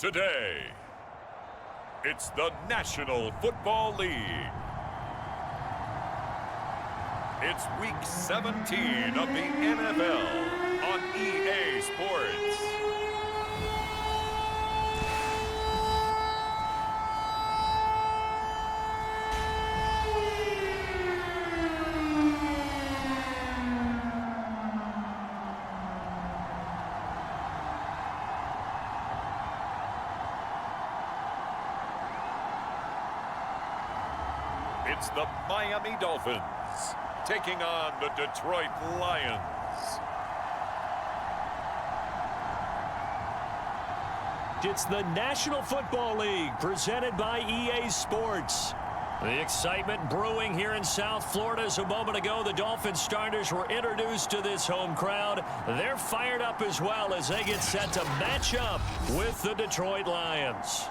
Today, it's the National Football League. It's Week 17 of the NFL on EA Sports. It's the Miami Dolphins taking on the Detroit Lions. It's the National Football League presented by EA Sports. The excitement brewing here in South Florida as a moment ago. The Dolphins starters were introduced to this home crowd. They're fired up as well as they get set to match up with the Detroit Lions.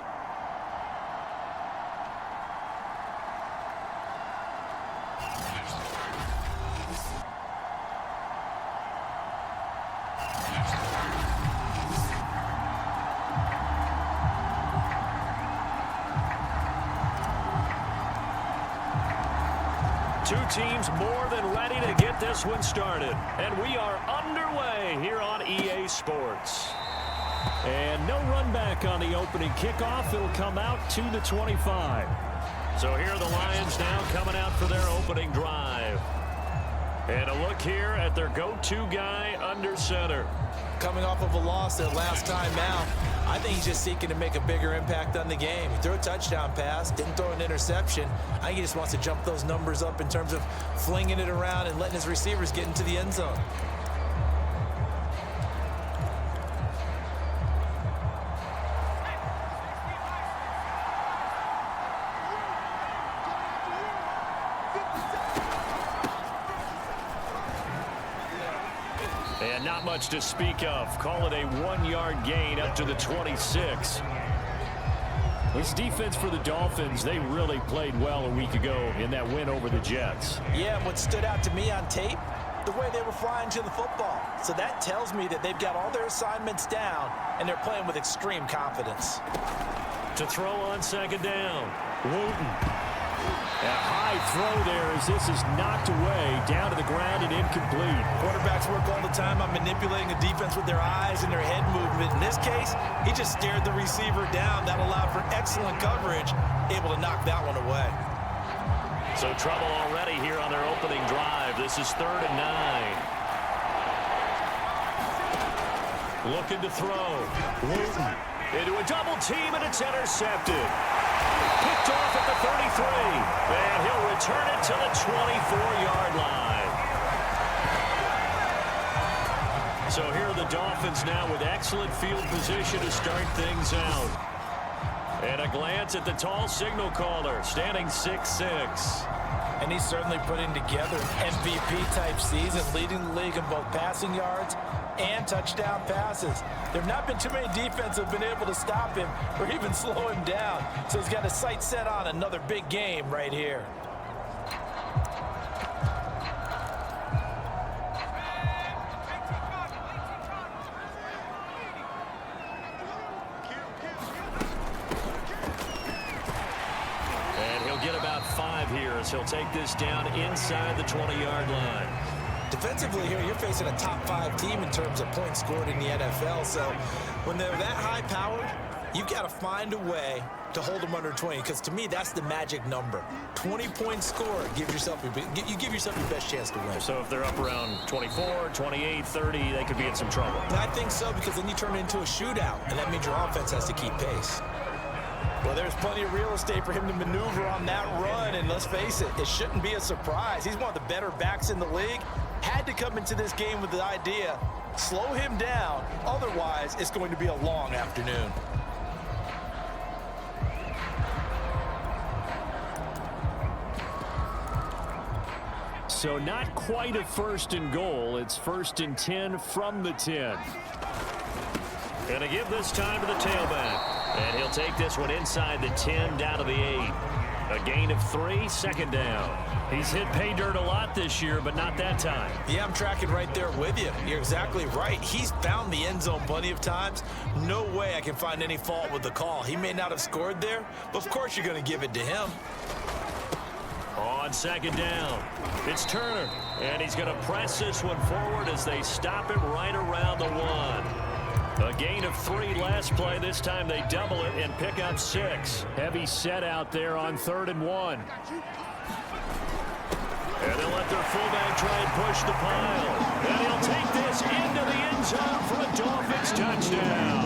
Two teams more than ready to get this one started. And we are underway here on EA Sports. And no run back on the opening kickoff. It'll come out to the 25. So here are the Lions now coming out for their opening drive. And a look here at their go-to guy under center. Coming off of a loss that last time out, I think he's just seeking to make a bigger impact on the game. He threw a touchdown pass, didn't throw an interception. I think he just wants to jump those numbers up in terms of flinging it around and letting his receivers get into the end zone. And not much to speak of. Call it a 1-yard gain up to the 26. This defense for the Dolphins, they really played well a week ago in that win over the Jets. Yeah, what stood out to me on tape, the way they were flying to the football. So that tells me that they've got all their assignments down, and they're playing with extreme confidence. To throw on second down, Wooten. A high throw there as this is knocked away, down to the ground and incomplete. Quarterbacks work all the time on manipulating the defense with their eyes and their head movement. In this case, he just stared the receiver down. That allowed for excellent coverage, able to knock that one away. So trouble already here on their opening drive. This is 3rd and 9. Looking to throw. Wooten into a double team, and it's intercepted. Picked off at the 33, and he'll return it to the 24-yard line. So here are the Dolphins now with excellent field position to start things out. And a glance at the tall signal caller, standing 6'6". And he's certainly putting together an MVP-type season, leading the league in both passing yards and touchdown passes. There have not been too many defenses that have been able to stop him or even slow him down. So he's got his sights set on another big game right here. And he'll get about 5 here as he'll take this down inside the 20-yard line. Defensively here, you're facing a top 5 team in terms of points scored in the NFL. So when they're that high-powered, you've got to find a way to hold them under 20, because to me, that's the magic number. 20 points scored, you give yourself your best chance to win. So if they're up around 24, 28, 30, they could be in some trouble. And I think so, because then you turn it into a shootout, and that means your offense has to keep pace. Well, there's plenty of real estate for him to maneuver on that run, and let's face it, it shouldn't be a surprise. He's one of the better backs in the league. Had to come into this game with the idea, slow him down, otherwise it's going to be a long afternoon. So not quite a 1st and goal. It's 1st and 10 from the 10. Going to give this time to the tailback. And he'll take this one inside the 10 down to the 8. A gain of 3, second down. He's hit pay dirt a lot this year, but not that time. Yeah, I'm tracking right there with you. You're exactly right. He's found the end zone plenty of times. No way I can find any fault with the call. He may not have scored there, but of course you're going to give it to him. On second down, it's Turner, and he's going to press this one forward as they stop it right around the 1. A gain of 3 last play. This time they double it and pick up 6. Heavy set out there on 3rd and 1. And they'll let their fullback try and push the pile. And he'll take this into the end zone for a Dolphins touchdown.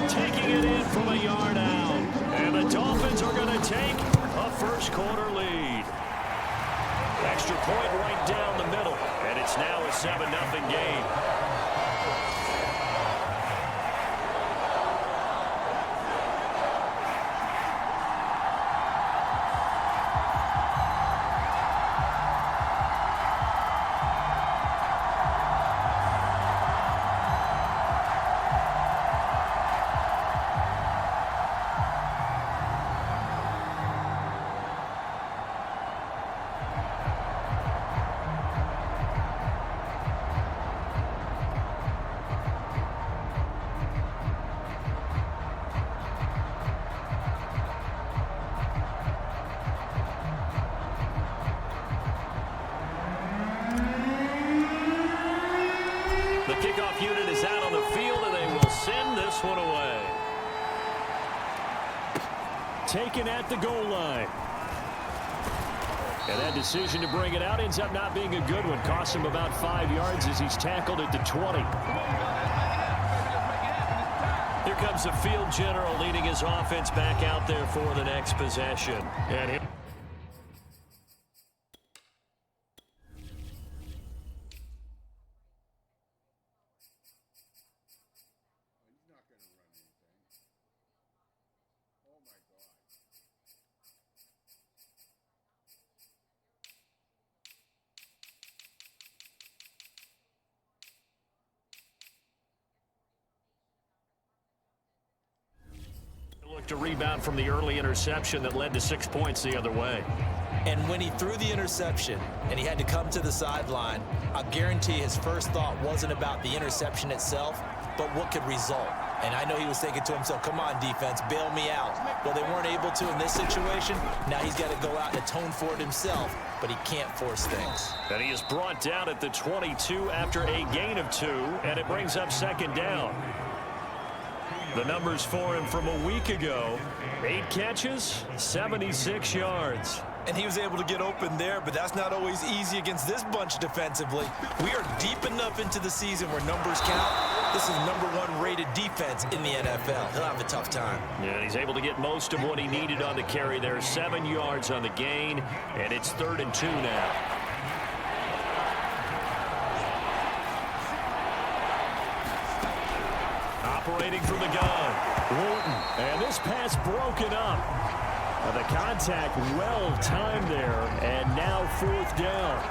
Taking it in from a yard out. And the Dolphins are going to take a first quarter lead. Extra point right down the middle. And it's now a 7-0 game. The kickoff unit is out on the field, and they will send this one away. Taken at the goal line. And that decision to bring it out ends up not being a good one. Costs him about 5 yards as he's tackled at the 20. Here comes the field general leading his offense back out there for the next possession. And to rebound from the early interception that led to 6 points the other way. And when he threw the interception and he had to come to the sideline, I guarantee his first thought wasn't about the interception itself, but what could result. And I know he was thinking to himself, come on, defense, bail me out. Well, they weren't able to in this situation. Now he's got to go out and atone for it himself, but he can't force things. And he is brought down at the 22 after a gain of 2, and it brings up second down. The numbers for him from a week ago: 8 catches, 76 yards. And he was able to get open there, but that's not always easy against this bunch defensively. We are deep enough into the season where numbers count. This is #1 rated defense in the NFL. He'll have a tough time. Yeah, he's able to get most of what he needed on the carry there. 7 yards on the gain, and it's 3rd and 2 now. Operating from the gun, Wharton, and this pass broken up. The contact well timed there, and now 4th down.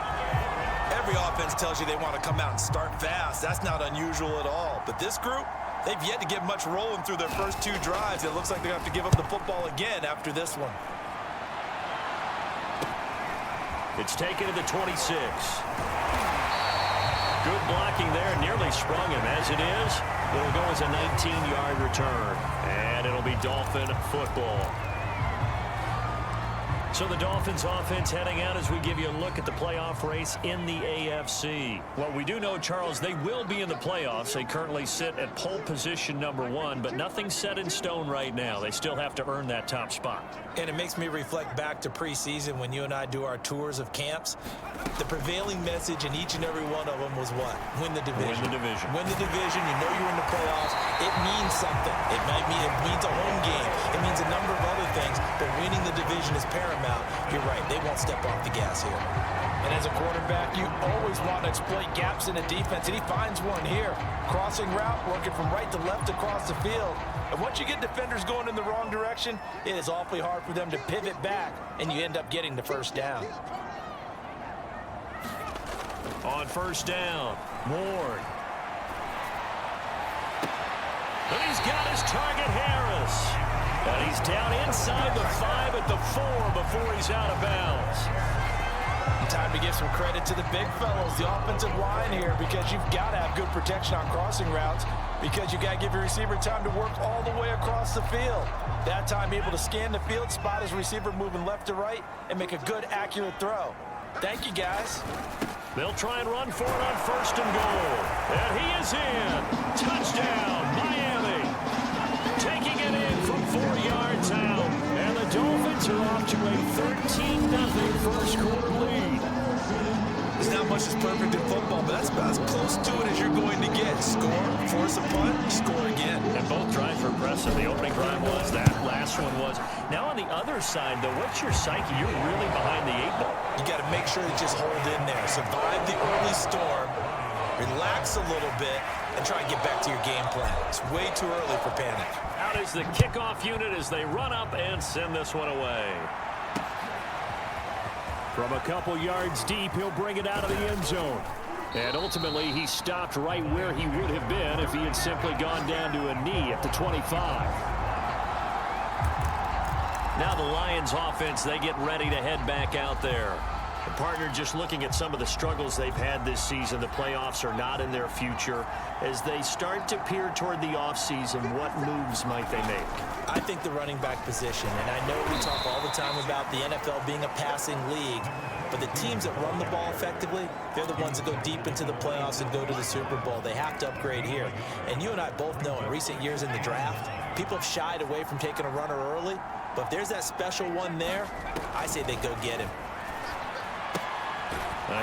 Every offense tells you they want to come out and start fast. That's not unusual at all. But this group, they've yet to get much rolling through their first 2 drives. It looks like they have to give up the football again after this one. It's taken to the 26. Good blocking there, nearly sprung him. As it is, it'll go as a 19-yard return, and it'll be Dolphin football. So the Dolphins offense heading out as we give you a look at the playoff race in the AFC. Well, we do know, Charles, they will be in the playoffs. They currently sit at pole position #1, but nothing's set in stone right now. They still have to earn that top spot. And it makes me reflect back to preseason when you and I do our tours of camps. The prevailing message in each and every one of them was what? Win the division. Win the division. Win the division. You know you're in the playoffs. It means something. It means a home game. It means a number of other things, but winning the division is paramount. You're right. They won't step off the gas here. And as a quarterback, you always want to exploit gaps in the defense, and he finds one here. Crossing route, working from right to left across the field. And once you get defenders going in the wrong direction, it is awfully hard for them to pivot back, and you end up getting the first down. On first down, Ward. And he's got his target, Harris. And he's down inside the 5 at the 4 before he's out of bounds. Time to give some credit to the big fellows, the offensive line here, because you've got to have good protection on crossing routes, because you got to give your receiver time to work all the way across the field. That time able to scan the field, spot his receiver moving left to right, and make a good, accurate throw. Thank you, guys. They'll try and run for it on 1st and goal. And he is in. Touchdown, Miami. Taking it in from 4 yards out. And the Dolphins are off to a 13-0 first quarter lead. There's not much that's perfect in football, but that's about as close to it as you're going to get. Score, force a punt, score again. And both drives were impressive. The opening drive was, that last one was. Now on the other side, though, what's your psyche? You're really behind the 8 ball. You got to make sure to just hold in there. Survive the early storm, relax a little bit, and try and get back to your game plan. It's way too early for panic. Out is the kickoff unit as they run up and send this one away. From a couple yards deep, he'll bring it out of the end zone. And ultimately, he stopped right where he would have been if he had simply gone down to a knee at the 25. Now the Lions offense, they get ready to head back out there. The partner just looking at some of the struggles they've had this season. The playoffs are not in their future. As they start to peer toward the offseason, what moves might they make? I think the running back position, and I know we talk all the time about the NFL being a passing league, but the teams that run the ball effectively, they're the ones that go deep into the playoffs and go to the Super Bowl. They have to upgrade here. And you and I both know in recent years in the draft, people have shied away from taking a runner early, but if there's that special one there, I say they go get him.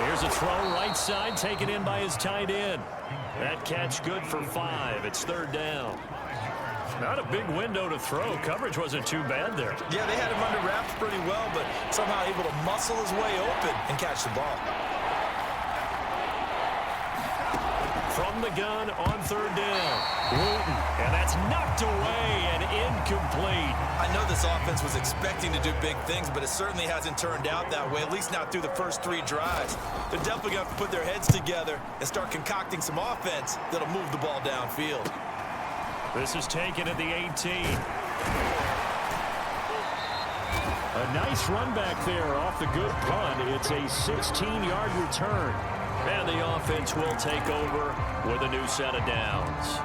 Here's a throw right side, taken in by his tight end. That catch good for 5. It's 3rd down. Not a big window to throw. Coverage wasn't too bad there. Yeah, they had him under wraps pretty well, but somehow able to muscle his way open and catch the ball. From the gun on 3rd down. Wooten, and that's knocked away and incomplete. I know this offense was expecting to do big things, but it certainly hasn't turned out that way, at least not through the first 3 drives. They're definitely going to have to put their heads together and start concocting some offense that'll move the ball downfield. This is taken at the 18. A nice run back there off the good punt. It's a 16-yard return. And the offense will take over with a new set of downs.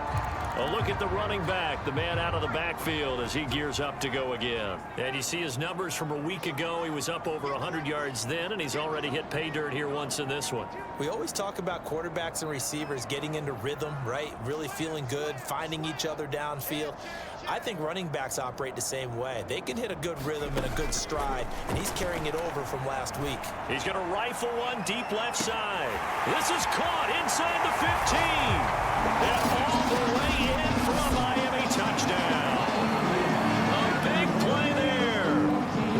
A look at the running back, the man out of the backfield as he gears up to go again. And you see his numbers from a week ago. He was up over 100 yards then, and he's already hit pay dirt here once in this one. We always talk about quarterbacks and receivers getting into rhythm, right? Really feeling good, finding each other downfield. I think running backs operate the same way. They can hit a good rhythm and a good stride, and he's carrying it over from last week. He's going to rifle one deep left side. This is caught inside the 15. And all the way in for a Miami touchdown. A big play there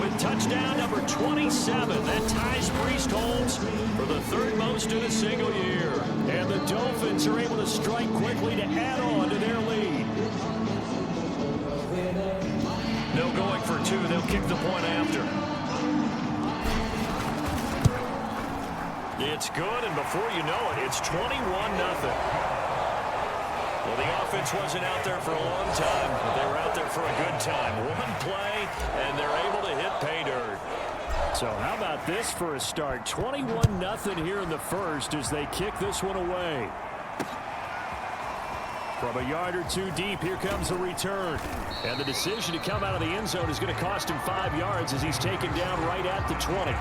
with touchdown number 27. That ties Priest Holmes for the 3rd most in a single year. And the Dolphins are able to strike quickly to add on to their lead. No going for 2. They'll kick the point after. It's good, and before you know it, it's 21-0. Well, the offense wasn't out there for a long time, but they were out there for a good time. One play, and they're able to hit pay dirt. So how about this for a start? 21-0 here in the first as they kick this one away. From a yard or 2 deep, here comes the return. And the decision to come out of the end zone is going to cost him 5 yards as he's taken down right at the 20.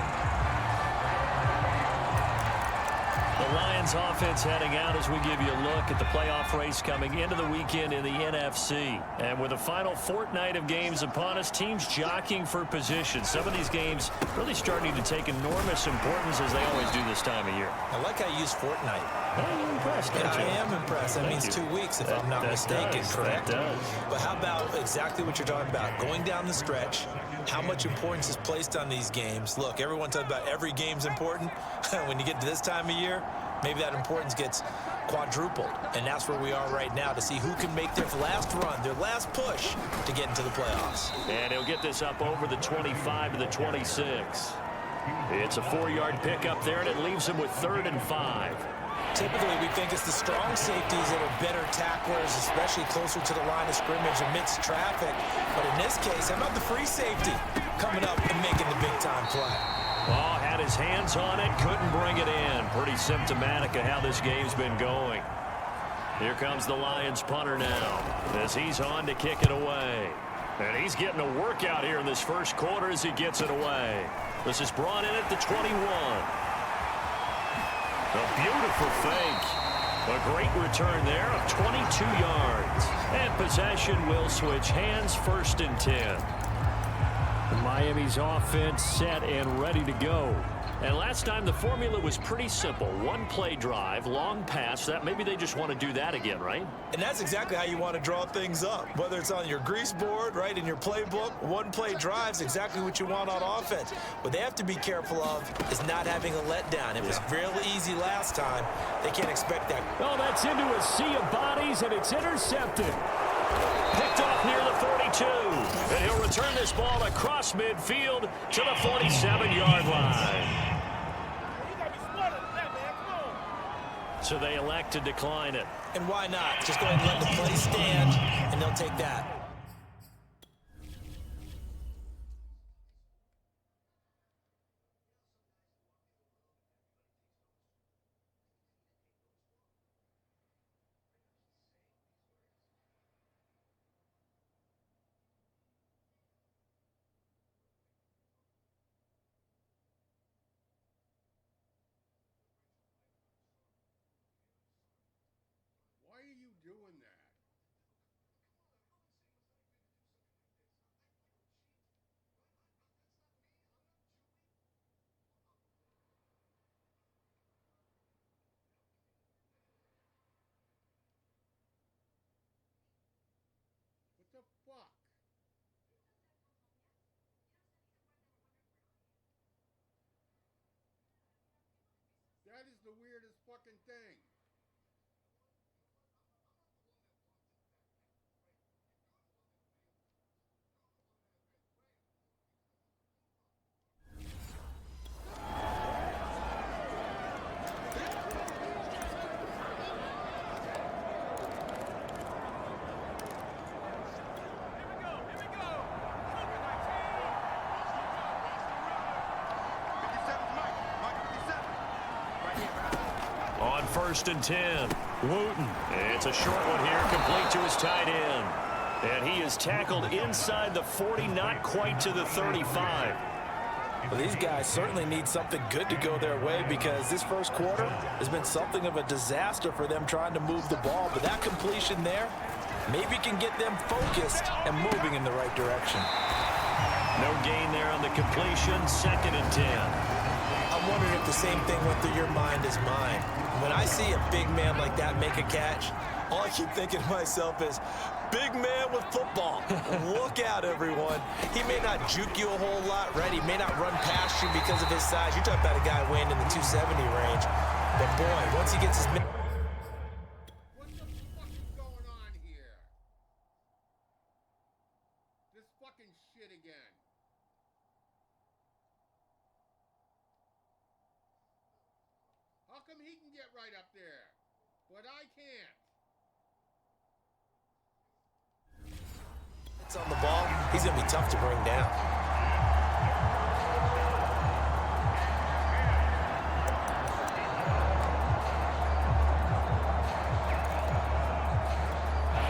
The Lions offense heading out as we give you a look at the playoff race coming into the weekend in the NFC. And with the final fortnight of games upon us, teams jockeying for position. Some of these games really starting to take enormous importance as they always do this time of year. I like how you use fortnight. You're impressed, aren't you? I am impressed. That means 2 weeks, if I'm not mistaken, correct? That does. But how about exactly what you're talking about? Going down the stretch, how much importance is placed on these games. Look, everyone talks about every game's important. When you get to this time of year, maybe that importance gets quadrupled. And that's where we are right now to see who can make their last run, their last push to get into the playoffs. And he'll get this up over the 25 to the 26. It's a 4-yard pickup there, and it leaves him with 3rd and 5. typically we think it's the strong safeties that are better tacklers, especially closer to the line of scrimmage amidst traffic. But in this case, how about the free safety coming up and making the big-time play? Oh, had his hands on it, couldn't bring it in. Pretty symptomatic of how this game's been going. Here comes the Lions punter now as he's on to kick it away. And he's getting a workout here in this first quarter as he gets it away. This is brought in at the 21. A beautiful fake. A great return there of 22 yards. And possession will switch hands, 1st and 10. Miami's offense set and ready to go. And last time the formula was pretty simple. One play drive, long pass. That maybe they just want to do that again, right? And that's exactly how you want to draw things up. Whether it's on your grease board, right, in your playbook, one play drive's exactly what you want on offense. What they have to be careful of is not having a letdown. It was real easy last time. They can't expect that. Oh, that's into a sea of bodies, and it's intercepted. Picked off near the 42. And he'll return this ball across midfield to the 47-yard line. So they elect to decline it. And why not? Just go ahead and let the play stand, and they'll take that. Why are you doing that? What the fuck? That is the weirdest fucking thing. On 1st and 10, Wooten. It's a short one here, complete to his tight end. And he is tackled inside the 40, not quite to the 35. Well, these guys certainly need something good to go their way because this first quarter has been something of a disaster for them trying to move the ball. But that completion there maybe can get them focused and moving in the right direction. No gain there on the completion, 2nd and 10. I'm wondering if the same thing went through your mind as mine. When I see a big man like that make a catch, all I keep thinking to myself is, big man with football. Look out, everyone. He may not juke you a whole lot, right? He may not run past you because of his size. You're talking about a guy weighing in the 270 range. But, boy, once he gets his... What the fuck is going on here? This fucking shit again. How come he can get right up there, but I can't? It's on the ball. He's going to be tough to bring down.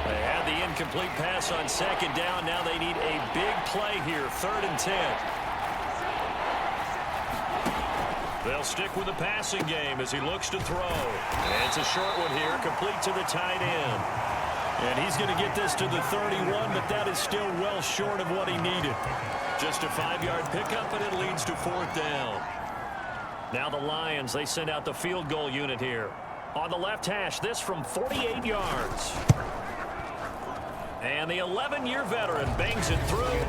They had the incomplete pass on 2nd down. Now they need a big play here, 3rd and 10. They'll stick with the passing game as he looks to throw. And it's a short one here, complete to the tight end. And he's going to get this to the 31, but that is still well short of what he needed. Just a 5-yard pickup, and it leads to 4th down. Now the Lions, they send out the field goal unit here. On the left hash, this from 48 yards. And the 11-year veteran bangs it through.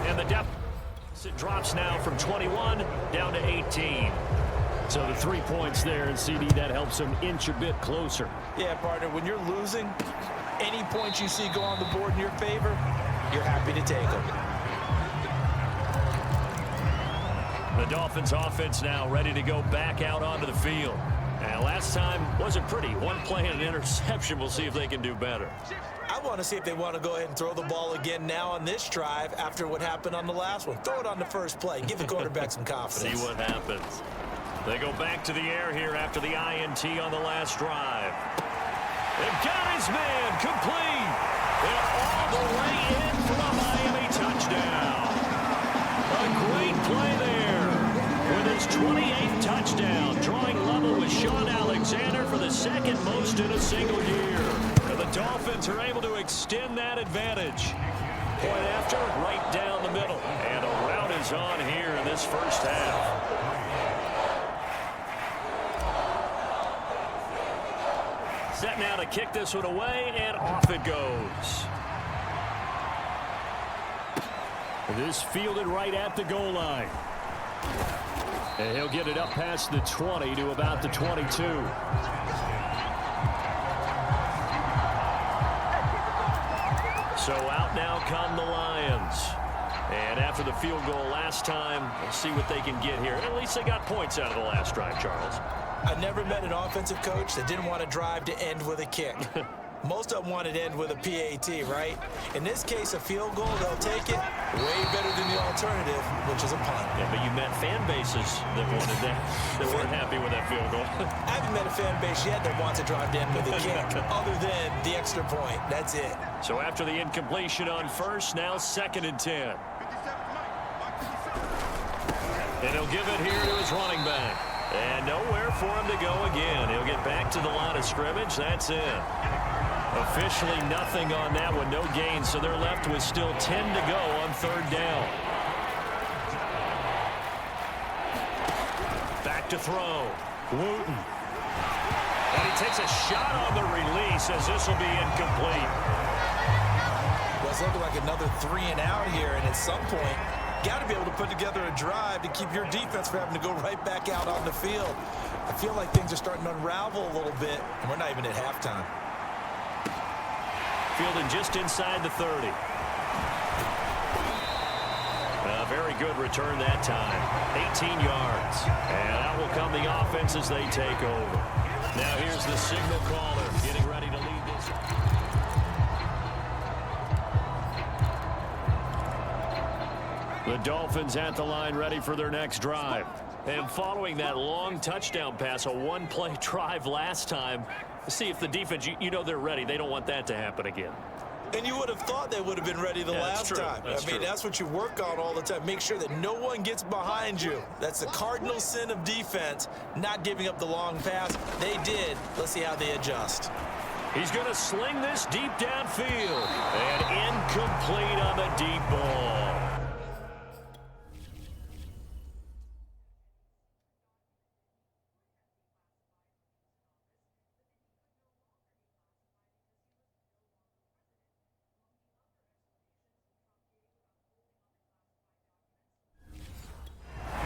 And the deficit drops now from 21 down to 18. So the 3 points there, and CD, that helps him inch a bit closer. Yeah, partner, when you're losing, any points you see go on the board in your favor, you're happy to take them. The Dolphins offense now ready to go back out onto the field. And last time wasn't pretty. One play and an interception. We'll see if they can do better. I want to see if they want to go ahead and throw the ball again now on this drive after what happened on the last one. Throw it on the first play. Give the quarterback some confidence. See what happens. They go back to the air here after the INT on the last drive. They've got his man complete. They're all the way in for a Miami touchdown. A great play there with his 28th touchdown, drawing level with Sean Alexander for the second most in a single year. And the Dolphins are able to extend that advantage. Point after, right down the middle. And a rout is on here in this first half. Set now to kick this one away, and off it goes. This fielded right at the goal line. And he'll get it up past the 20 to about the 22. So out now come the Lions. And after the field goal last time, we'll see what they can get here. At least they got points out of the last drive, Charles. I've never met an offensive coach that didn't want to drive to end with a kick. Most of them wanted to end with a PAT, right? In this case, a field goal, they'll take it way better than the alternative, which is a punt. Yeah, but you met fan bases that wanted that, that weren't happy with that field goal. I haven't met a fan base yet that wants to drive to end with a kick, other than the extra point. That's it. So after the incompletion on first, now 2nd and 10. And he'll give it here to his running back. And nowhere for him to go again. He'll get back to the line of scrimmage. That's it. Officially nothing on that one. No gain. So they're left with still 10 to go on 3rd down. Back to throw. Wooten. And he takes a shot on the release as this will be incomplete. Well, it's looking like another 3 and out here. And at some point, got to be able to put together a drive to keep your defense from having to go right back out on the field. I feel like things are starting to unravel a little bit, and we're not even at halftime. Fielding just inside the 30. A very good return that time. 18 yards. And out will come the offense as they take over. Now here's the signal caller getting ready to lead this. The Dolphins at the line ready for their next drive. And following that long touchdown pass, a one-play drive last time, see if the defense, you know they're ready. They don't want that to happen again. And you would have thought they would have been ready the last time. I mean, that's what you work on all the time. Make sure that no one gets behind you. That's the cardinal sin of defense, not giving up the long pass. They did. Let's see how they adjust. He's going to sling this deep downfield. And incomplete on the deep ball.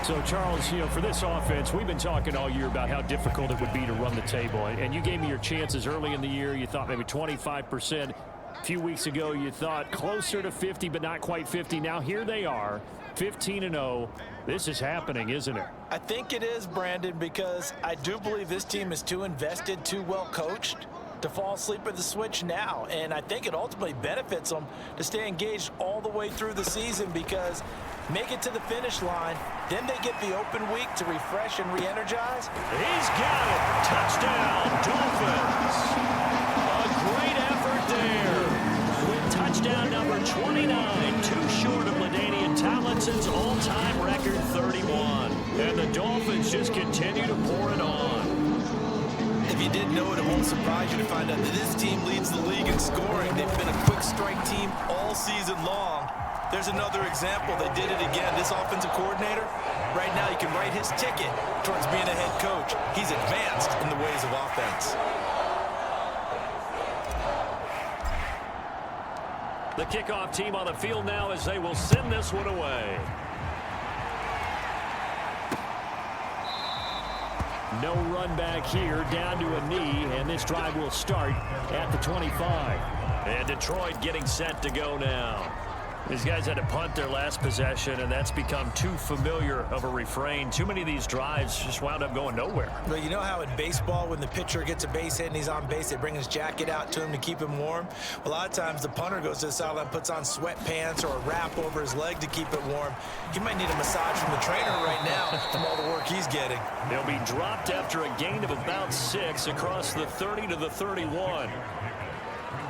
So, Charles, for this offense, we've been talking all year about how difficult it would be to run the table. And you gave me your chances early in the year. You thought maybe 25%. A few weeks ago, you thought closer to 50, but not quite 50. Now, here they are, 15-0. This is happening, isn't it? I think it is, Brandon, because I do believe this team is too invested, too well coached to fall asleep at the switch now. And I think it ultimately benefits them to stay engaged all the way through the season, because make it to the finish line, then they get the open week to refresh and re-energize. He's got it. Touchdown, Dolphins. A great effort there. With touchdown number 29, too short of LaDainian Tomlinson's all-time record 31. And the Dolphins just continue to pour it on. If you didn't know it, it won't surprise you to find out that this team leads the league in scoring. They've been a quick strike team all season long. There's another example. They did it again. This offensive coordinator, right now, he can write his ticket towards being a head coach. He's advanced in the ways of offense. The kickoff team on the field now as they will send this one away. No run back here, down to a knee, and this drive will start at the 25. And Detroit getting set to go now. These guys had to punt their last possession, and that's become too familiar of a refrain. Too many of these drives just wound up going nowhere. Well, you know how in baseball, when the pitcher gets a base hit and he's on base, they bring his jacket out to him to keep him warm? Well, a lot of times the punter goes to the sideline, puts on sweatpants or a wrap over his leg to keep it warm. He might need a massage from the trainer right now from all the work he's getting. They'll be dropped after a gain of about 6 across the 30 to the 31.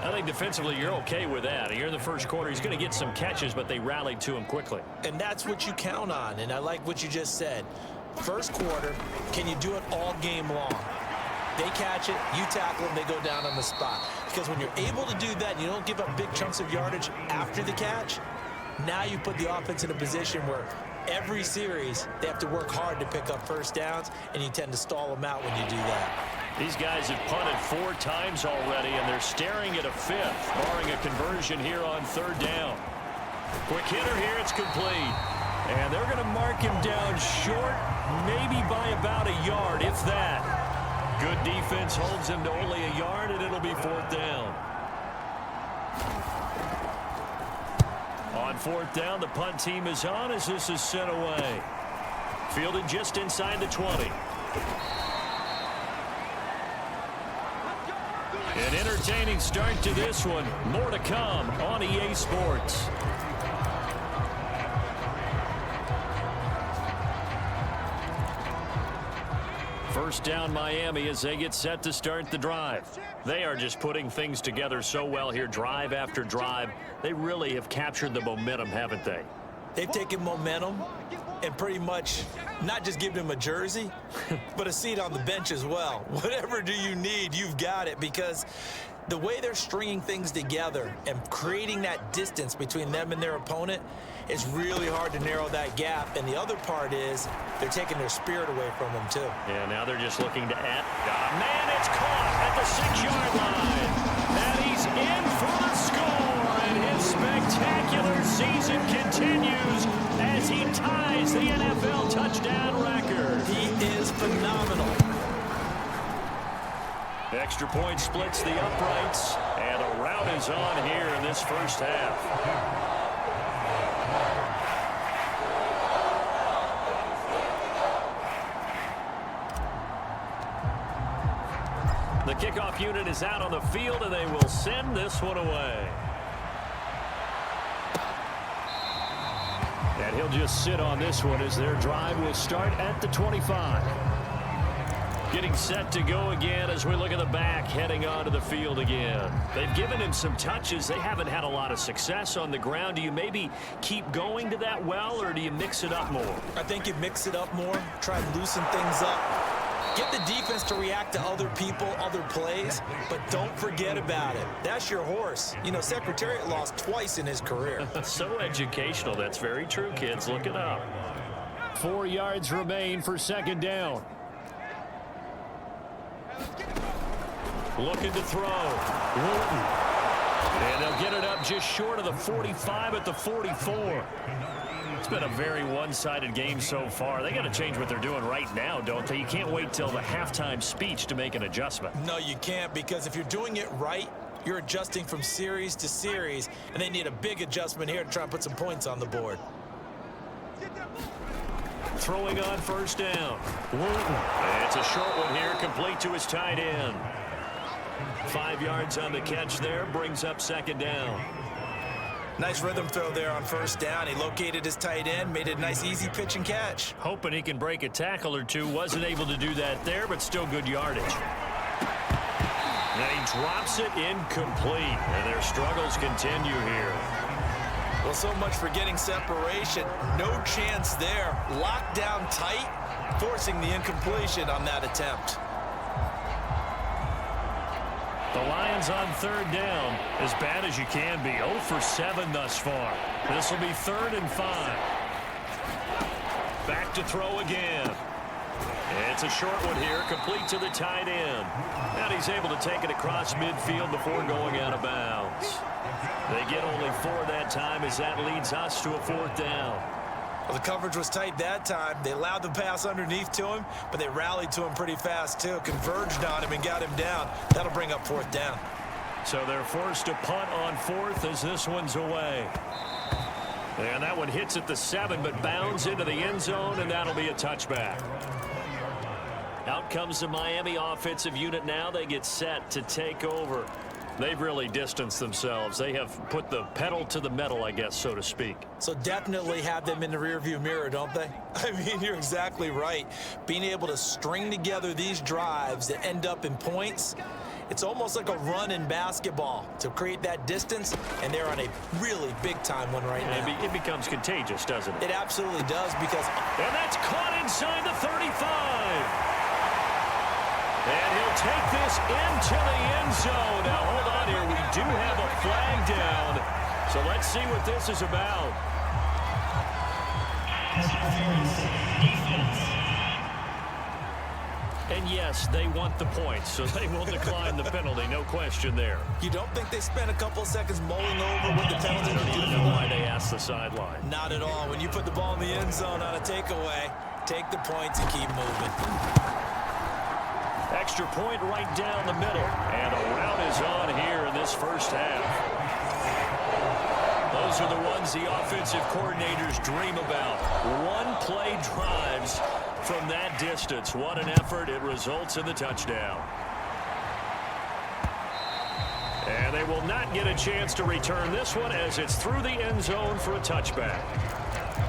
I think defensively you're okay with that. Here in the first quarter, he's going to get some catches, but they rallied to him quickly. And that's what you count on, and I like what you just said. First quarter, can you do it all game long? They catch it, you tackle them, they go down on the spot. Because when you're able to do that and you don't give up big chunks of yardage after the catch, now you put the offense in a position where every series they have to work hard to pick up first downs, and you tend to stall them out when you do that. These guys have punted 4 times already, and they're staring at a 5th, barring a conversion here on 3rd down. Quick hitter here, it's complete. And they're going to mark him down short, maybe by about a yard, if that. Good defense holds him to only a yard, and it'll be 4th down. On 4th down, the punt team is on as this is sent away. Fielded just inside the 20. An entertaining start to this one. More to come on EA Sports. First down Miami as they get set to start the drive. They are just putting things together so well here, drive after drive. They really have captured the momentum, haven't they? They've taken momentum and pretty much not just given him a jersey, but a seat on the bench as well. Whatever do you need, you've got it, because the way they're stringing things together and creating that distance between them and their opponent is really hard to narrow that gap. And the other part is they're taking their spirit away from them, too. Yeah, now they're just looking to add. Man, it's caught at the 6-yard line. And he's in for the score. And his spectacular season continues as he ties the NFL touchdown record. He is phenomenal. Extra point splits the uprights, and a rout is on here in this first half. The kickoff unit is out on the field, and they will send this one away. And he'll just sit on this one as their drive will start at the 25. Getting set to go again as we look at the back, heading onto the field again. They've given him some touches. They haven't had a lot of success on the ground. Do you maybe keep going to that well, or do you mix it up more? I think you mix it up more, try and loosen things up. Get the defense to react to other people, other plays, but don't forget about it. That's your horse. You know, Secretariat lost twice in his career. So educational. That's very true, kids. Look it up. 4 yards remain for 2nd down. Looking to throw. Wooten. And they'll get it up just short of the 45 at the 44. It's been a very one-sided game so far. They got to change what they're doing right now, don't they? You can't wait till the halftime speech to make an adjustment. No, you can't, because if you're doing it right, you're adjusting from series to series, and they need a big adjustment here to try and put some points on the board. Throwing on 1st down. Wooten. It's a short one here, complete to his tight end. 5 yards on the catch there, brings up 2nd down. Nice rhythm throw there on 1st down. He located his tight end, made it a nice easy pitch and catch. Hoping he can break a tackle or two. Wasn't able to do that there, but still good yardage. And he drops it incomplete. And their struggles continue here. Well, so much for getting separation. No chance there. Locked down tight, forcing the incompletion on that attempt. The Lions on 3rd down, as bad as you can be. 0 for 7 thus far. This will be 3rd and 5. Back to throw again. It's a short one here, complete to the tight end. And he's able to take it across midfield before going out of bounds. They get only 4 that time as that leads us to a 4th down. Well, the coverage was tight that time. They allowed the pass underneath to him, but they rallied to him pretty fast, too. Converged on him and got him down. That'll bring up 4th down. So they're forced to punt on 4th as this one's away. And that one hits at the 7, but bounds into the end zone, and that'll be a touchback. Out comes the Miami offensive unit now. They get set to take over. They've really distanced themselves. They have put the pedal to the metal, I guess, so to speak. So definitely have them in the rearview mirror, don't they? I mean, you're exactly right. Being able to string together these drives that end up in points, it's almost like a run in basketball to create that distance, and they're on a really big-time one right now. It becomes contagious, doesn't it? It absolutely does because... And that's caught inside the 35. And he'll take this into the end zone. Now, hold on here. We do have a flag down. So let's see what this is about. And yes, they want the points, so they will decline the penalty. No question there. You don't think they spent a couple of seconds mulling over what the penalty I don't even know why they asked the sideline. Not at all. When you put the ball in the end zone on a takeaway, take the points and keep moving. Extra point right down the middle. And a rout is on here in this first half. Those are the ones the offensive coordinators dream about. One-play drives from that distance. What an effort. It results in the touchdown. And they will not get a chance to return this one as it's through the end zone for a touchback.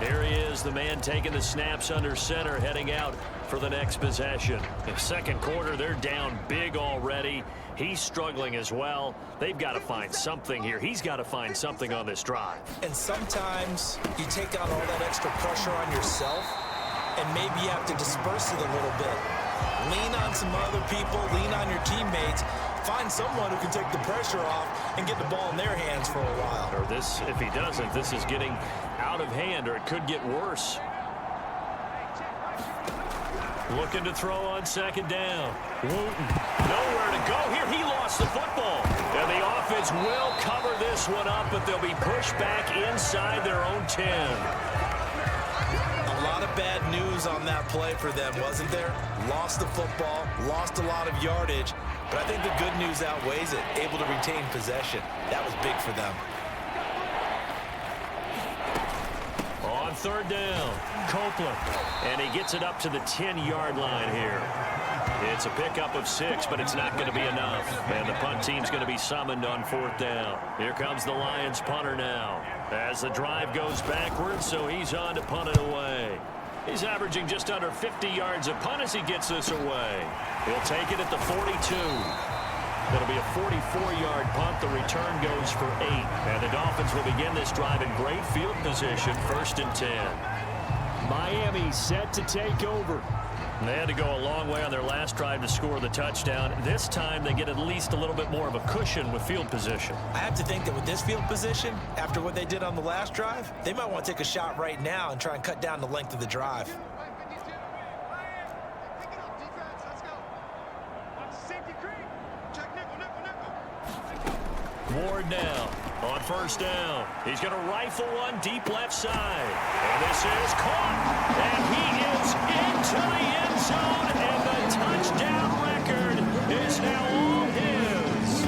Here he is, the man taking the snaps under center, heading out for the next possession. In second quarter, they're down big already. He's struggling as well. They've got to find something here. He's got to find something on this drive. And sometimes you take out all that extra pressure on yourself, and maybe you have to disperse it a little bit. Lean on some other people, lean on your teammates. Find someone who can take the pressure off and get the ball in their hands for a while. Or this, if he doesn't, this is getting out of hand, or it could get worse. Looking to throw on second down. Wooten, nowhere to go here. He lost the football. And the offense will cover this one up, but they'll be pushed back inside their own 10. A lot of bad news on that play for them, wasn't there? Lost the football, lost a lot of yardage, but I think the good news outweighs it. Able to retain possession. That was big for them. On third down, Copeland. And he gets it up to the 10-yard line here. It's a pickup of 6, but it's not going to be enough. And the punt team's going to be summoned on fourth down. Here comes the Lions punter now. As the drive goes backwards, so he's on to punt it away. He's averaging just under 50 yards a punt as he gets this away. He'll take it at the 42. It'll be a 44-yard punt. The return goes for 8. And the Dolphins will begin this drive in great field position, 1st and 10. Miami set to take over. They had to go a long way on their last drive to score the touchdown. This time they get at least a little bit more of a cushion with field position. I have to think that with this field position, after what they did on the last drive, they might want to take a shot right now and try and cut down the length of the drive. Ward now on first down. He's going to rifle one deep left side. And this is caught. And he is into the end zone. And the touchdown record is now all his.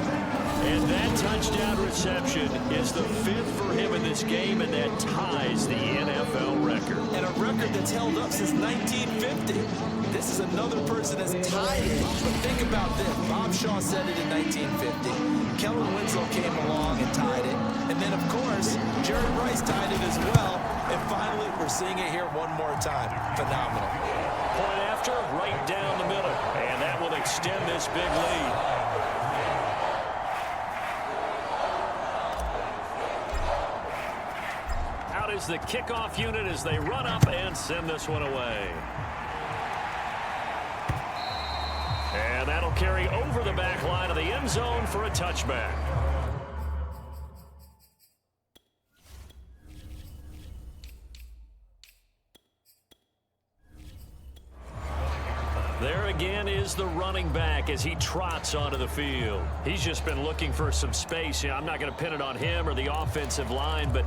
And that touchdown reception is the 5th for him in this game, and that ties the NFL record. And a record that's held up since 1950. This is another person that's tied it. But think about this. Bob Shaw said it in 1950. Kellen Winslow came along and tied it. And then, of course, Jerry Rice tied it as well. And finally, we're seeing it here one more time. Phenomenal. Point after, right down the middle. And that will extend this big lead. Out is the kickoff unit as they run up and send this one away. And that'll carry over the back line of the end zone for a touchback. There again is the running back as he trots onto the field. He's just been looking for some space. I'm not going to pin it on him or the offensive line, but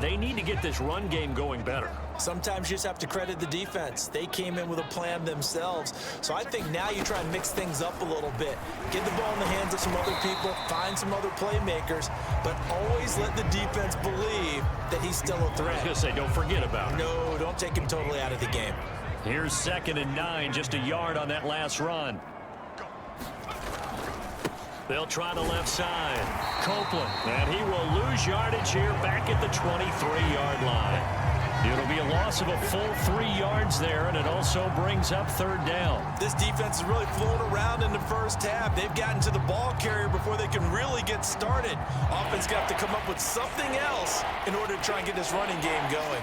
they need to get this run game going better. Sometimes you just have to credit the defense. They came in with a plan themselves. So I think now you try and mix things up a little bit. Get the ball in the hands of some other people, find some other playmakers, but always let the defense believe that he's still a threat. I was going to say, don't forget about it. No, don't take him totally out of the game. Here's 2nd and 9, just a yard on that last run. They'll try the left side. Copeland, and he will lose yardage here back at the 23-yard line. It'll be a loss of a full 3 yards there, and it also brings up 3rd down. This defense is really floating around in the first half. They've gotten to the ball carrier before they can really get started. Offense got to come up with something else in order to try and get this running game going.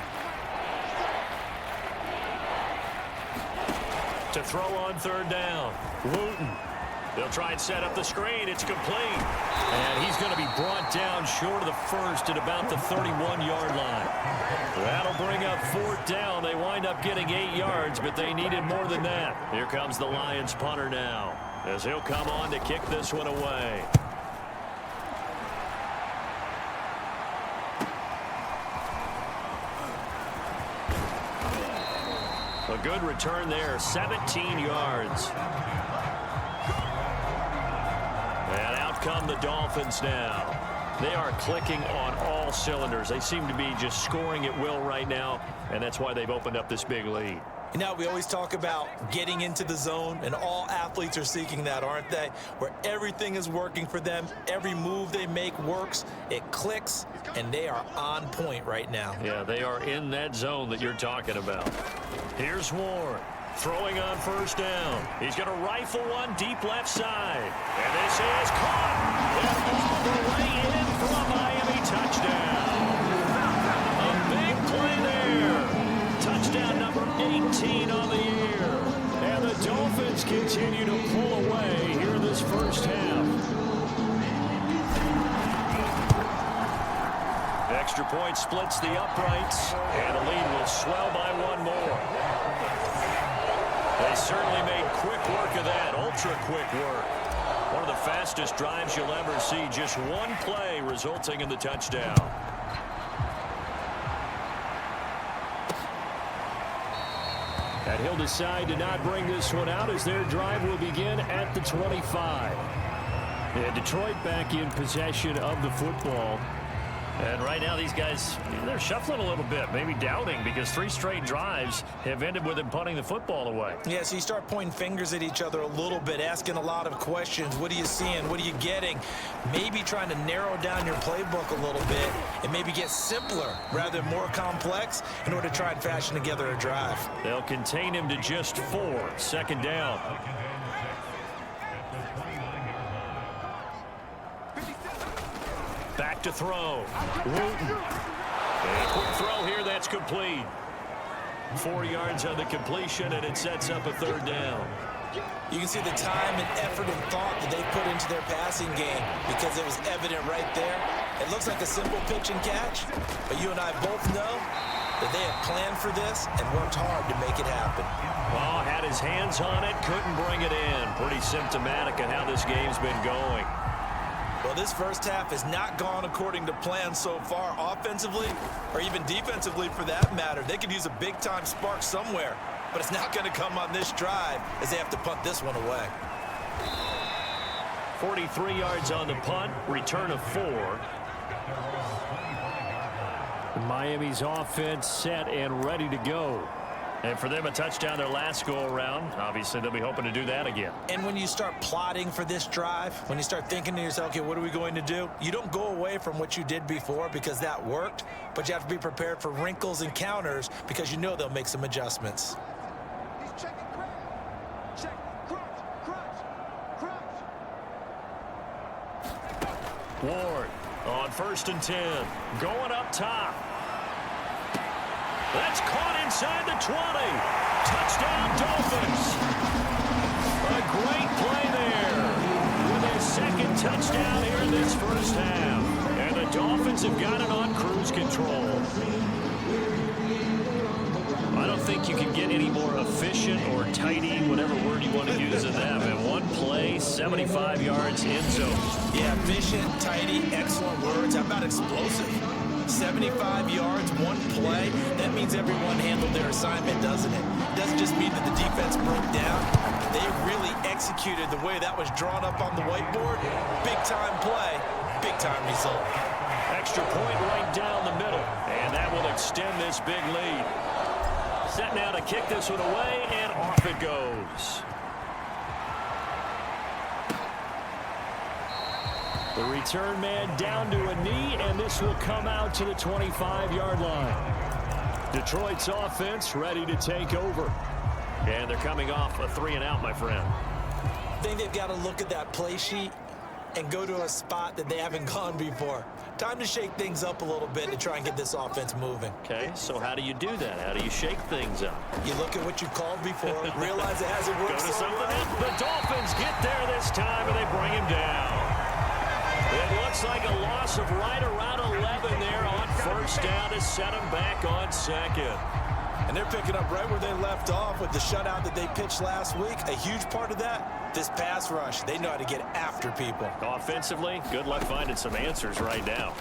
To throw on 3rd down, Wooten. They'll try and set up the screen. It's complete. And he's going to be brought down short of the first at about the 31-yard line. That'll bring up 4th down. They wind up getting 8 yards, but they needed more than that. Here comes the Lions punter now, as he'll come on to kick this one away. A good return there, 17 yards. And out come the Dolphins now. They are clicking on all cylinders. They seem to be just scoring at will right now, and that's why they've opened up this big lead. You know, we always talk about getting into the zone, and all athletes are seeking that, aren't they? Where everything is working for them. Every move they make works. It clicks, and they are on point right now. Yeah, they are in that zone that you're talking about. Here's Warren. Throwing on 1st down. He's going to rifle one deep left side. And this is caught. And all the way in for a Miami touchdown. A big play there. Touchdown number 18 on the year. And the Dolphins continue to pull away here in this first half. Extra point splits the uprights. And the lead will swell by 1 more. They certainly made quick work of that, ultra-quick work. One of the fastest drives you'll ever see, just 1 play resulting in the touchdown. And he'll decide to not bring this one out as their drive will begin at the 25. And Detroit back in possession of the football. And right now these guys, they're shuffling a little bit, maybe doubting, because 3 straight drives have ended with them punting the football away. Yeah, so you start pointing fingers at each other a little bit, asking a lot of questions. What are you seeing? What are you getting? Maybe trying to narrow down your playbook a little bit and maybe get simpler rather than more complex in order to try and fashion together a drive. They'll contain him to just 4. 2nd down. Back to throw. Wooten. And a quick throw here, that's complete. 4 yards on the completion, and it sets up a 3rd down. You can see the time and effort and thought that they put into their passing game because it was evident right there. It looks like a simple pitch and catch, but you and I both know that they have planned for this and worked hard to make it happen. Well, had his hands on it, couldn't bring it in. Pretty symptomatic of how this game's been going. Well, this first half has not gone according to plan so far, offensively or even defensively for that matter. They could use a big-time spark somewhere, but it's not going to come on this drive as they have to punt this one away. 43 yards on the punt, return of 4. Miami's offense set and ready to go. And for them, a touchdown their last go-around. Obviously, they'll be hoping to do that again. And when you start plotting for this drive, when you start thinking to yourself, okay, what are we going to do? You don't go away from what you did before because that worked, but you have to be prepared for wrinkles and counters because you know they'll make some adjustments. He's checking crunch. Check, crunch. Ward on 1st and 10. Going up top. That's caught inside the 20. Touchdown, Dolphins. A great play there with his 2nd touchdown here in this first half. And the Dolphins have got it on cruise control. I don't think you can get any more efficient or tidy, whatever word you want to use in that. And 1 play, 75 yards, end zone. Yeah, efficient, tidy, excellent words. How about explosive? 75 yards, one play. That means everyone handled their assignment, doesn't it? It doesn't just mean that the defense broke down. They really executed the way that was drawn up on the whiteboard. Big-time play, big-time result. Extra point right down the middle, and that will extend this big lead. Set now to kick this one away, and off it goes. The return man down to a knee, and this will come out to the 25-yard line. Detroit's offense ready to take over. And they're coming off a 3-and-out, my friend. I think they've got to look at that play sheet and go to a spot that they haven't gone before. Time to shake things up a little bit to try and get this offense moving. Okay, so how do you do that? How do you shake things up? You look at what you called before, realize it hasn't worked Go to so something well. else. The Dolphins get there this time, and they bring him down. It looks like a loss of right around 11 there on first down to set him back on second. And they're picking up right where they left off with the shutout that they pitched last week. A huge part of that, this pass rush. They know how to get after people. Offensively, good luck finding some answers right now.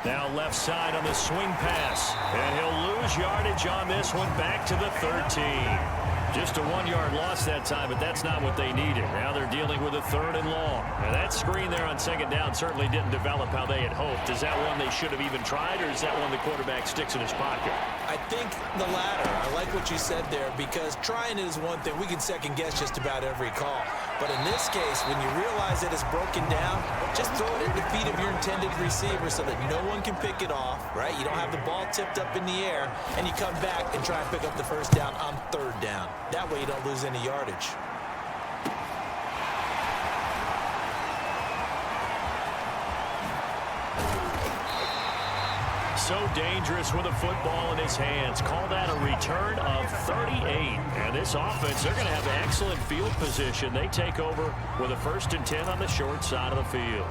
Now left side on the swing pass. And he'll lose yardage on this one back to the 13. Just a 1-yard loss that time, but that's not what they needed. Now they're dealing with a 3rd and long. And that screen there on second down certainly didn't develop how they had hoped. Is that one they should have even tried, or is that one the quarterback sticks in his pocket? I think the latter. I like what you said there, because trying it is one thing. We can second guess just about every call. But in this case, when you realize that it's broken down, just throw it at the feet of your intended receiver so that no one can pick it off, right? You don't have the ball tipped up in the air, and you come back and try and pick up the first down on 3rd down. That way you don't lose any yardage. So dangerous with a football in his hands. Call that a return of 38. And this offense, they're going to have excellent field position. They take over with a 1st and 10 on the short side of the field.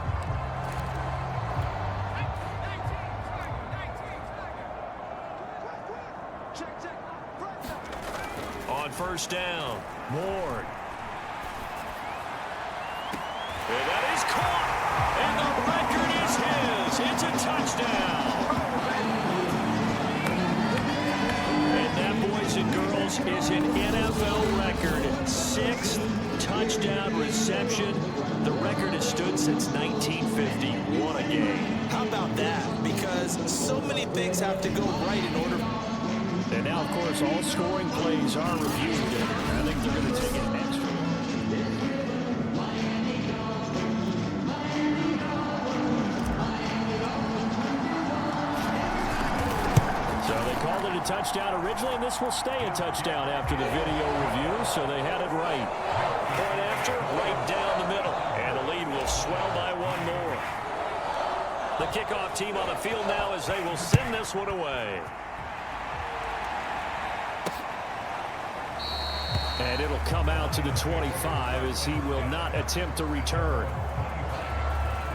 On first down, Ward. And that is caught. And the record is his. It's a touchdown. And that, boys and girls, is an NFL record. 6th touchdown reception. The record has stood since 1950. What a game. How about that? Because so many things have to go right in order. And now, of course, all scoring plays are reviewed. I think they're going to take it extra. So they called it a touchdown originally, and this will stay a touchdown after the video review, so they had it right. Point after, right down the middle, and the lead will swell by 1 more. The kickoff team on the field now as they will send this one away. And it'll come out to the 25 as he will not attempt to return.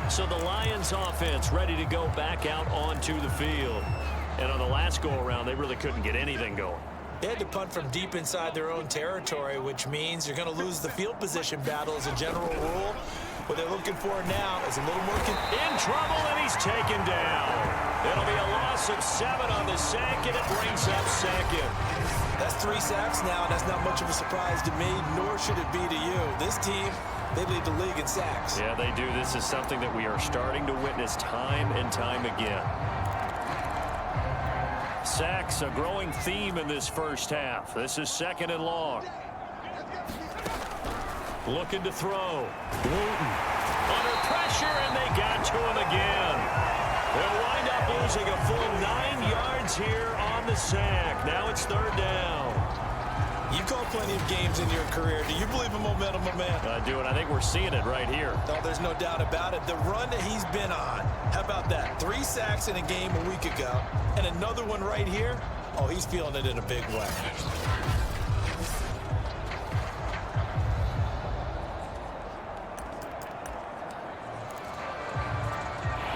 So the Lions offense ready to go back out onto the field. And on the last go-around, they really couldn't get anything going. They had to punt from deep inside their own territory, which means you're going to lose the field position battle as a general rule. What they're looking for now is a little more... In trouble, and he's taken down. It'll be a loss of 7 on the sack, and it brings up second. That's 3 sacks now, and that's not much of a surprise to me, nor should it be to you. This team, they lead the league in sacks. Yeah, they do. This is something that we are starting to witness time and time again. Sacks, a growing theme in this first half. This is 2nd and long. Looking to throw. Wooten under pressure, and they got to him again. They'll wind up losing a full 9 yards here on the sack. Now it's 3rd down. You call plenty of games in your career. Do you believe in momentum, my man? I do, and I think we're seeing it right here. No, there's no doubt about it. The run that he's been on, how about that? 3 sacks in a game a week ago, and another one right here. Oh, he's feeling it in a big way.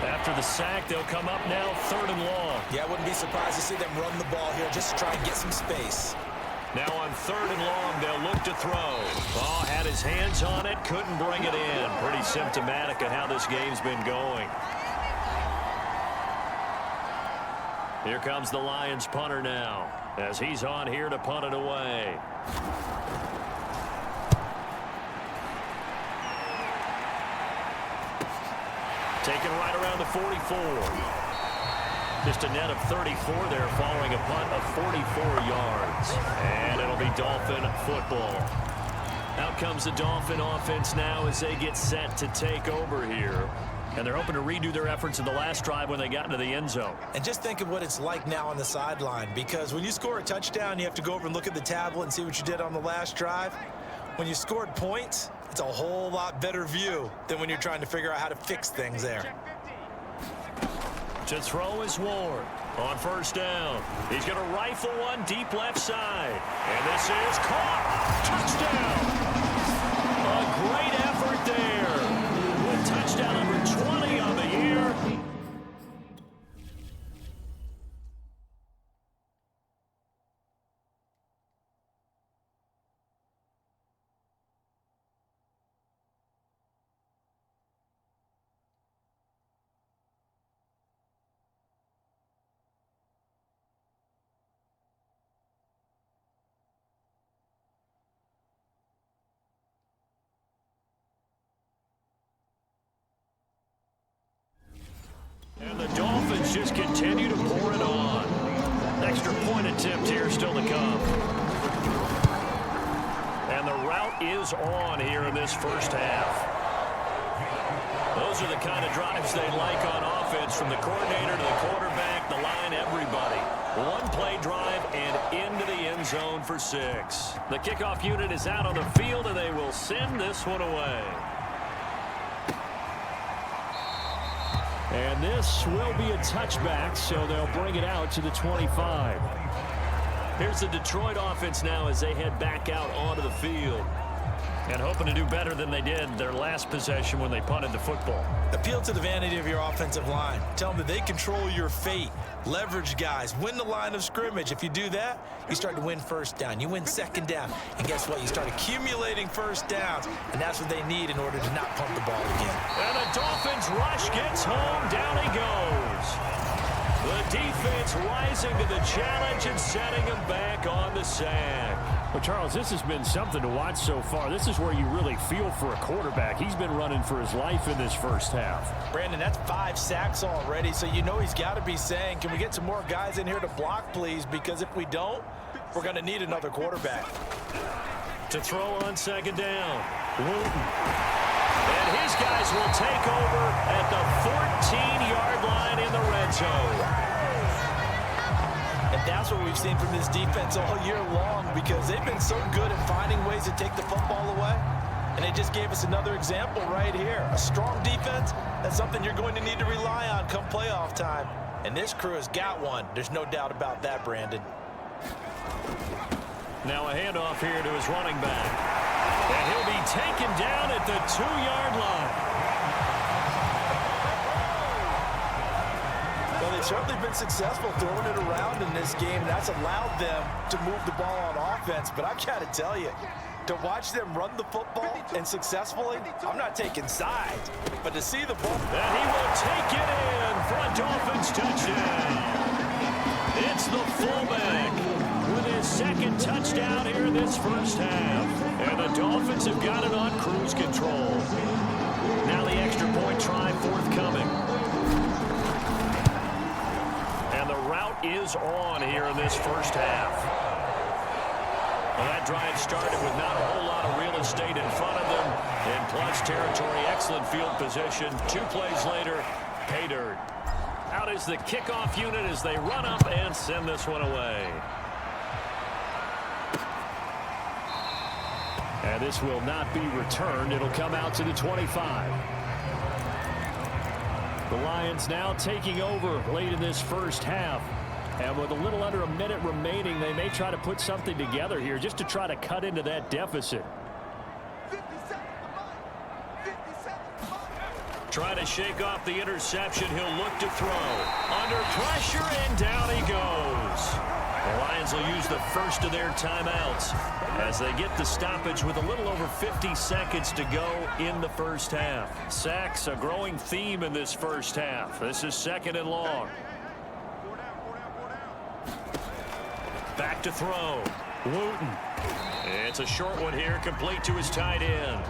After the sack, they'll come up now 3rd and long. Yeah, I wouldn't be surprised to see them run the ball here just to try and get some space. Now on 3rd and long, they'll look to throw. Oh, had his hands on it, couldn't bring it in. Pretty symptomatic of how this game's been going. Here comes the Lions punter now, as he's on here to punt it away. Taken right around the 44. Just a net of 34 there following a punt of 44 yards. And it'll be Dolphin football. Out comes the Dolphin offense now as they get set to take over here. And they're hoping to redo their efforts in the last drive when they got into the end zone. And just think of what it's like now on the sideline, because when you score a touchdown, you have to go over and look at the tablet and see what you did on the last drive. When you scored points, it's a whole lot better view than when you're trying to figure out how to fix things there. To throw is Ward on first down. He's going to rifle one deep left side. And this is caught. Touchdown. A great effort there. With touchdown number 20 on the year. And the Dolphins just continue to pour it on. Extra point attempt here still to come. And the route is on here in this first half. Those are the kind of drives they like on offense, from the coordinator to the quarterback, the line, everybody. One play drive and into the end zone for 6. The kickoff unit is out on the field, and they will send this one away. And this will be a touchback, so they'll bring it out to the 25. Here's the Detroit offense now as they head back out onto the field. And hoping to do better than they did their last possession when they punted the football. Appeal to the vanity of your offensive line. Tell them that they control your fate. Leverage guys. Win the line of scrimmage. If you do that, you start to win first down. You win second down. And guess what? You start accumulating first downs. And that's what they need in order to not pump the ball again. And the Dolphins rush gets home. Down he goes. The defense rising to the challenge and setting him back on the sack. Well, Charles, this has been something to watch so far. This is where you really feel for a quarterback. He's been running for his life in this first half. Brandon, that's 5 sacks already, so you know he's got to be saying, can we get some more guys in here to block, please? Because if we don't, we're going to need another quarterback. To throw on second down, Wooten. And his guys will take over at the 14-yard line in the red zone. And that's what we've seen from this defense all year long, because they've been so good at finding ways to take the football away. And they just gave us another example right here. A strong defense, that's something you're going to need to rely on come playoff time. And this crew has got one. There's no doubt about that, Brandon. Now a handoff here to his running back. And he'll be taken down at the 2-yard line. Well, they've certainly been successful throwing it around in this game. That's allowed them to move the ball on offense. But I've got to tell you, to watch them run the football and successfully, I'm not taking sides, but to see the ball. And he will take it in for a Dolphins touchdown. It's the fullback with his second touchdown here in this first half. And the Dolphins have got it on cruise control. Now the extra point try forthcoming. And the route is on here in this first half. Well, that drive started with not a whole lot of real estate in front of them. In plus territory, excellent field position. 2 plays later, pay dirt. Out is the kickoff unit as they run up and send this one away. And this will not be returned. It'll come out to the 25. The Lions now taking over late in this first half. And with a little under a minute remaining, they may try to put something together here just to try to cut into that deficit. 50 seconds to 50 seconds to Trying to shake off the interception. He'll look to throw. Under pressure, and down he goes. The Lions will use the first of their timeouts as they get the stoppage with a little over 50 seconds to go in the first half. Sacks, a growing theme in this first half. This is 2nd and long. Back to throw. Wooten. It's a short one here, complete to his tight end.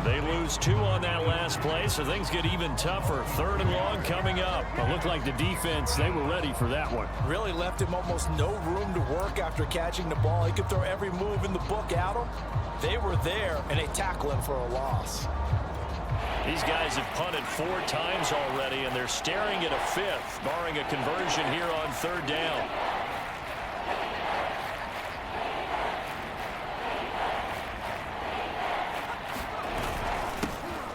They lose 2 on that last play, so things get even tougher. 3rd and long coming up. It looked like the defense, they were ready for that one. Really left him almost no room to work after catching the ball. He could throw every move in the book at him. They were there, and they tackle him for a loss. These guys have punted 4 times already, and they're staring at a 5th, barring a conversion here on 3rd down.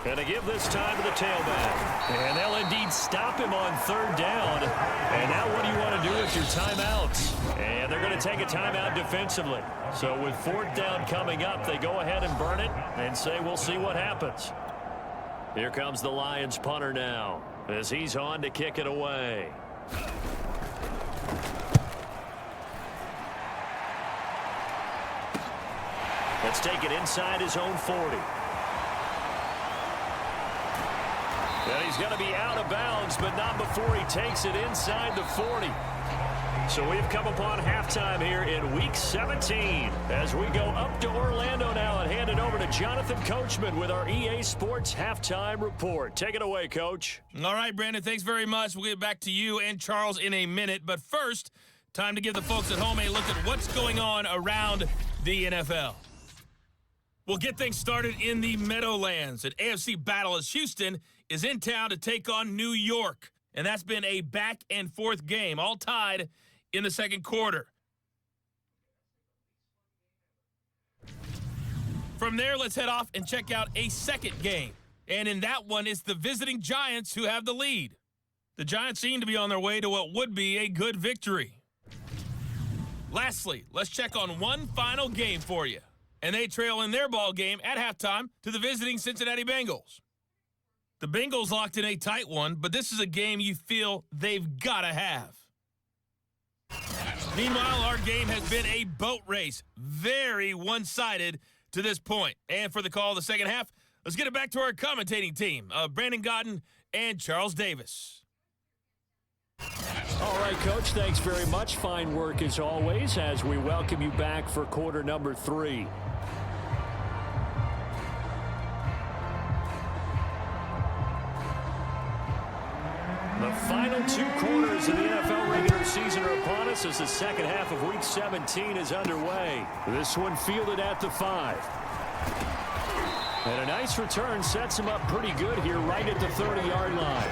And they give this time to the tailback. And they'll indeed stop him on 3rd down. And now what do you want to do with your timeouts? And they're going to take a timeout defensively. So with 4th down coming up, they go ahead and burn it and say we'll see what happens. Here comes the Lions punter now as he's on to kick it away. Let's take it inside his own 40. And he's going to be out of bounds, but not before he takes it inside the 40. So we've come upon halftime here in Week 17 as we go up to Orlando now and hand it over to Jonathan Coachman with our EA Sports Halftime Report. Take it away, Coach. All right, Brandon, thanks very much. We'll get back to you and Charles in a minute. But first, time to give the folks at home a look at what's going on around the NFL. We'll get things started in the Meadowlands. An AFC battle as Houston is in town to take on New York. And that's been a back-and-forth game, all tied in the second quarter. From there, let's head off and check out a second game. And in that one, it's the visiting Giants who have the lead. The Giants seem to be on their way to what would be a good victory. Lastly, let's check on one final game for you. And they trail in their ball game at halftime to the visiting Cincinnati Bengals. The Bengals locked in a tight one, but this is a game you feel they've got to have. Meanwhile, our game has been a boat race. Very one-sided to this point. And for the call of the second half, let's get it back to our commentating team of Brandon Godden and Charles Davis. All right, Coach, thanks very much. Fine work as always as we welcome you back for quarter number 3. The final 2 quarters of the NFL regular season are upon us as the second half of Week 17 is underway. This one fielded at the 5. And a nice return sets him up pretty good here right at the 30-yard line.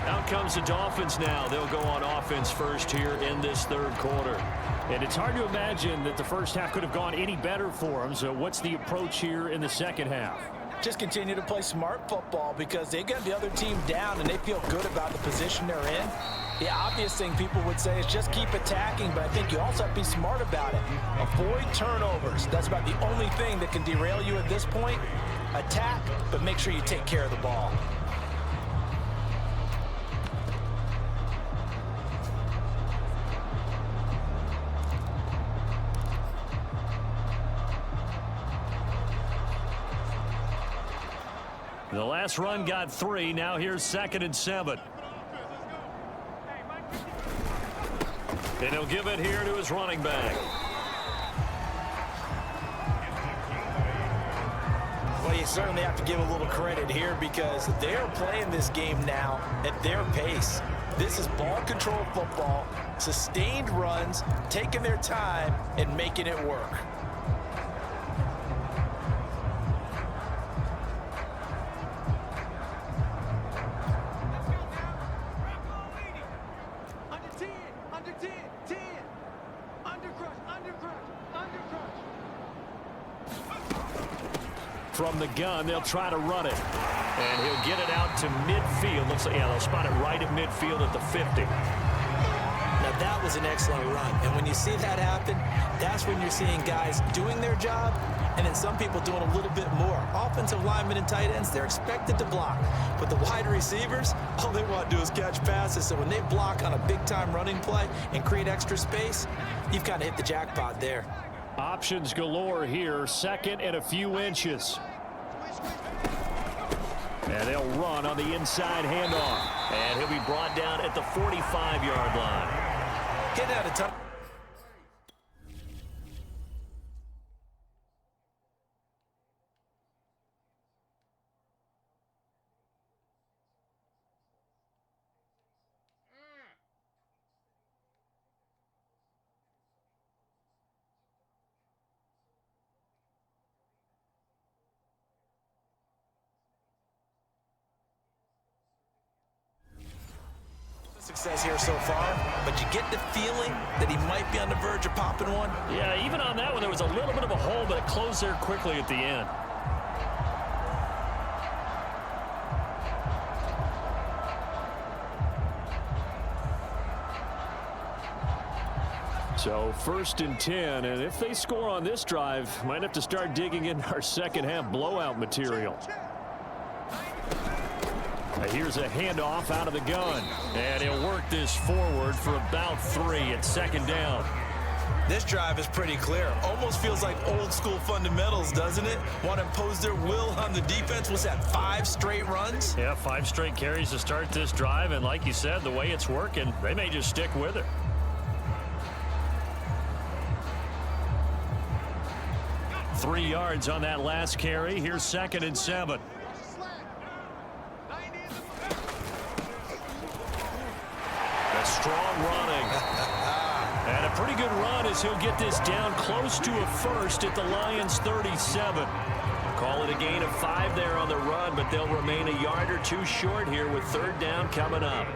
Out comes the Dolphins now. They'll go on offense first here in this 3rd quarter. And it's hard to imagine that the first half could have gone any better for them. So what's the approach here in the second half? Just continue to play smart football because they got the other team down and they feel good about the position they're in. The obvious thing people would say is just keep attacking, but I think you also have to be smart about it. Avoid turnovers. That's about the only thing that can derail you at this point. Attack, but make sure you take care of the ball. The last run got 3. Now here's 2nd and 7. And he'll give it here to his running back. Well, you certainly have to give a little credit here because they're playing this game now at their pace. This is ball control football, sustained runs, taking their time, and making it work. From the gun, they'll try to run it. And he'll get it out to midfield. Looks like, yeah, they'll spot it right at midfield at the 50. Now, that was an excellent run. And when you see that happen, that's when you're seeing guys doing their job and then some people doing a little bit more. Offensive linemen and tight ends, they're expected to block. But the wide receivers, all they want to do is catch passes. So when they block on a big-time running play and create extra space, you've kind of hit the jackpot there. Options galore here. 2nd and a few inches. And they'll run on the inside handoff. And he'll be brought down at the 45-yard line. Getting out of time. Success here so far, but you get the feeling that he might be on the verge of popping one. Yeah, even on that one, there was a little bit of a hole, but it closed there quickly at the end. So 1st and 10, and if they score on this drive, might have to start digging in our second half blowout material. Here's a handoff out of the gun, and he'll work this forward for about 3 at 2nd down. This drive is pretty clear. Almost feels like old school fundamentals, doesn't it? Want to impose their will on the defense. Was that 5 straight runs? Yeah, 5 straight carries to start this drive, and like you said, the way it's working, they may just stick with it. Three yards on that last carry. Here's 2nd and 7. Strong running. And a pretty good run as he'll get this down close to a first at the Lions 37. Call it a gain of 5 there on the run, but they'll remain a yard or 2 short here with 3rd down coming up.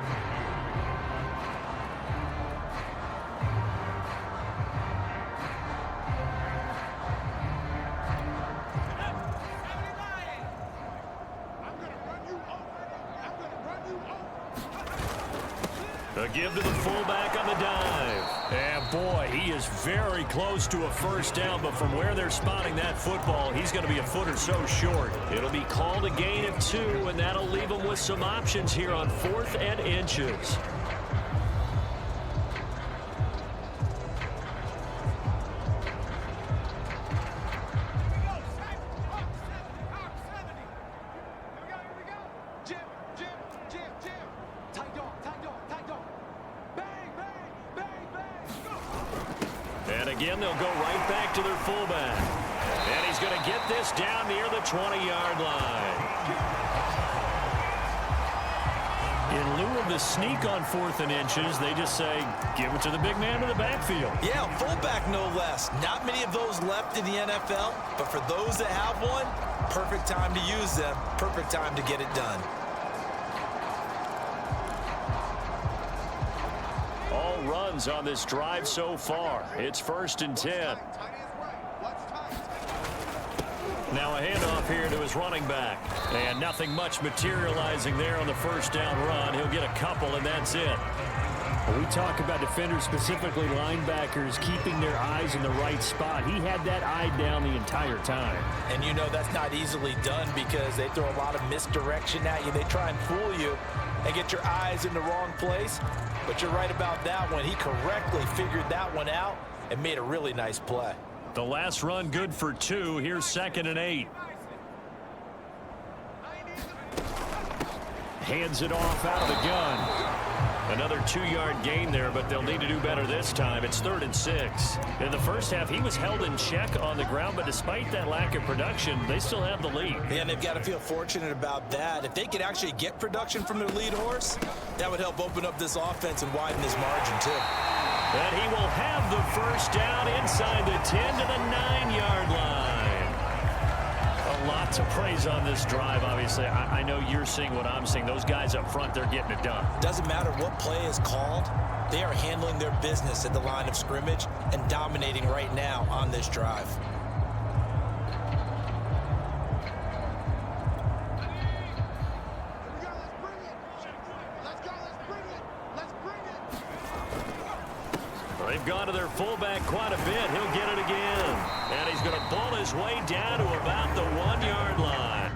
A give to the fullback on the dive. And boy, he is very close to a 1st down, but from where they're spotting that football, he's going to be a foot or so short. It'll be called a gain of 2, and that'll leave him with some options here on 4th and inches. Again, they'll go right back to their fullback. And he's going to get this down near the 20-yard line. In lieu of the sneak on 4th and inches, they just say, give it to the big man in the backfield. Yeah, fullback no less. Not many of those left in the NFL, but for those that have one, perfect time to use them, perfect time to get it done. Runs on this drive so far. It's 1st and 10. Now a handoff here to his running back. And nothing much materializing there on the 1st down run. He'll get a couple, and that's it. When we talk about defenders, specifically linebackers, keeping their eyes in the right spot. He had that eye down the entire time. And you know that's not easily done because they throw a lot of misdirection at you. They try and fool you and get your eyes in the wrong place. But you're right about that one. He correctly figured that one out and made a really nice play. The last run good for 2. Here's 2nd and 8. Hands it off out of the gun. Another 2-yard gain there, but they'll need to do better this time. It's 3rd and 6. In the first half, he was held in check on the ground, but despite that lack of production, they still have the lead. Yeah, and they've got to feel fortunate about that. If they could actually get production from their lead horse, that would help open up this offense and widen this margin, too. And he will have the 1st down inside the 10 to the 9-yard line. A lot to praise on this drive, obviously. I know you're seeing what I'm seeing. Those guys up front, they're getting it done. Doesn't matter what play is called. They are handling their business at the line of scrimmage and dominating right now on this drive. They've gone to their fullback quite a bit. He'll get it again. And he's going to ball his way down to about the 1-yard line.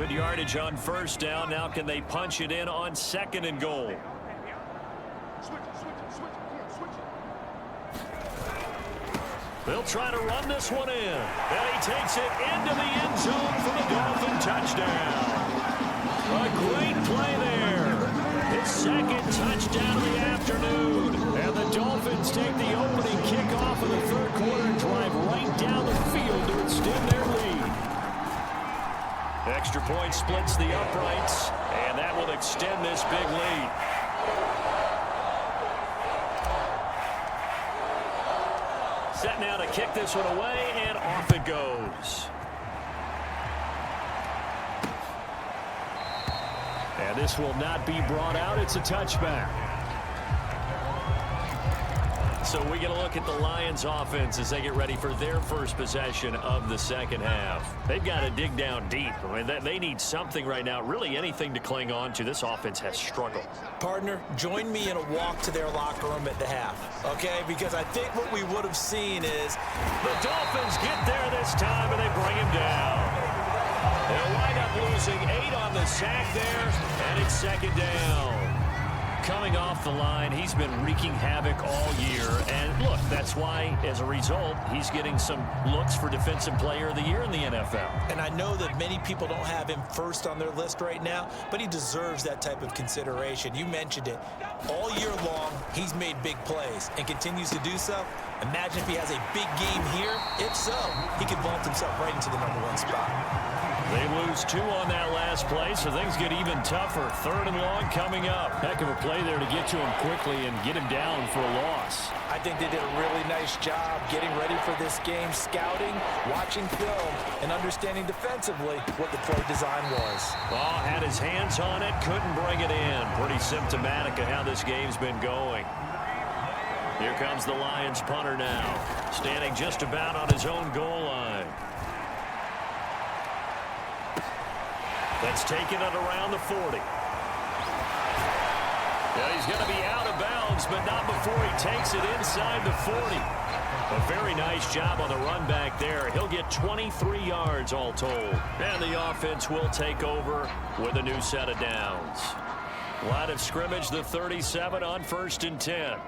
Good yardage on first down. Now can they punch it in on 2nd and goal? They'll try to run this one in. And he takes it into the end zone for the Dolphin touchdown. A great play there. His 2nd touchdown of the afternoon. And the Dolphins take the opening kickoff of the 3rd quarter and drive right down the field to extend their lead. Extra point splits the uprights, and that will extend this big lead. Set now to kick this one away, and off it goes. And this will not be brought out. It's a touchback. So we get a look at the Lions offense as they get ready for their first possession of the 2nd half. They've got to dig down deep. I mean, they need something right now, really anything to cling on to. This offense has struggled. Partner, join me in a walk to their locker room at the half, okay? Because I think what we would have seen is the Dolphins get there this time, and they bring him down. They'll wind up losing 8 on the sack there, and it's 2nd down. Coming off the line, he's been wreaking havoc all year. And look, that's why, as a result, he's getting some looks for Defensive Player of the Year in the NFL. And I know that many people don't have him first on their list right now, but he deserves that type of consideration. You mentioned it. All year long, he's made big plays and continues to do so. Imagine if he has a big game here. If so, he could vault himself right into the #1 spot. They lose 2 on that last play, so things get even tougher. 3rd and long coming up. Heck of a play there to get to him quickly and get him down for a loss. I think they did a really nice job getting ready for this game, scouting, watching film, and understanding defensively what the play design was. Ball had his hands on it, couldn't bring it in. Pretty symptomatic of how this game's been going. Here comes the Lions punter now, standing just about on his own goal line. That's taking it around the 40. Yeah, he's going to be out of bounds, but not before he takes it inside the 40. A very nice job on the run back there. He'll get 23 yards all told. And the offense will take over with a new set of downs. Line of scrimmage, the 37 on 1st and 10.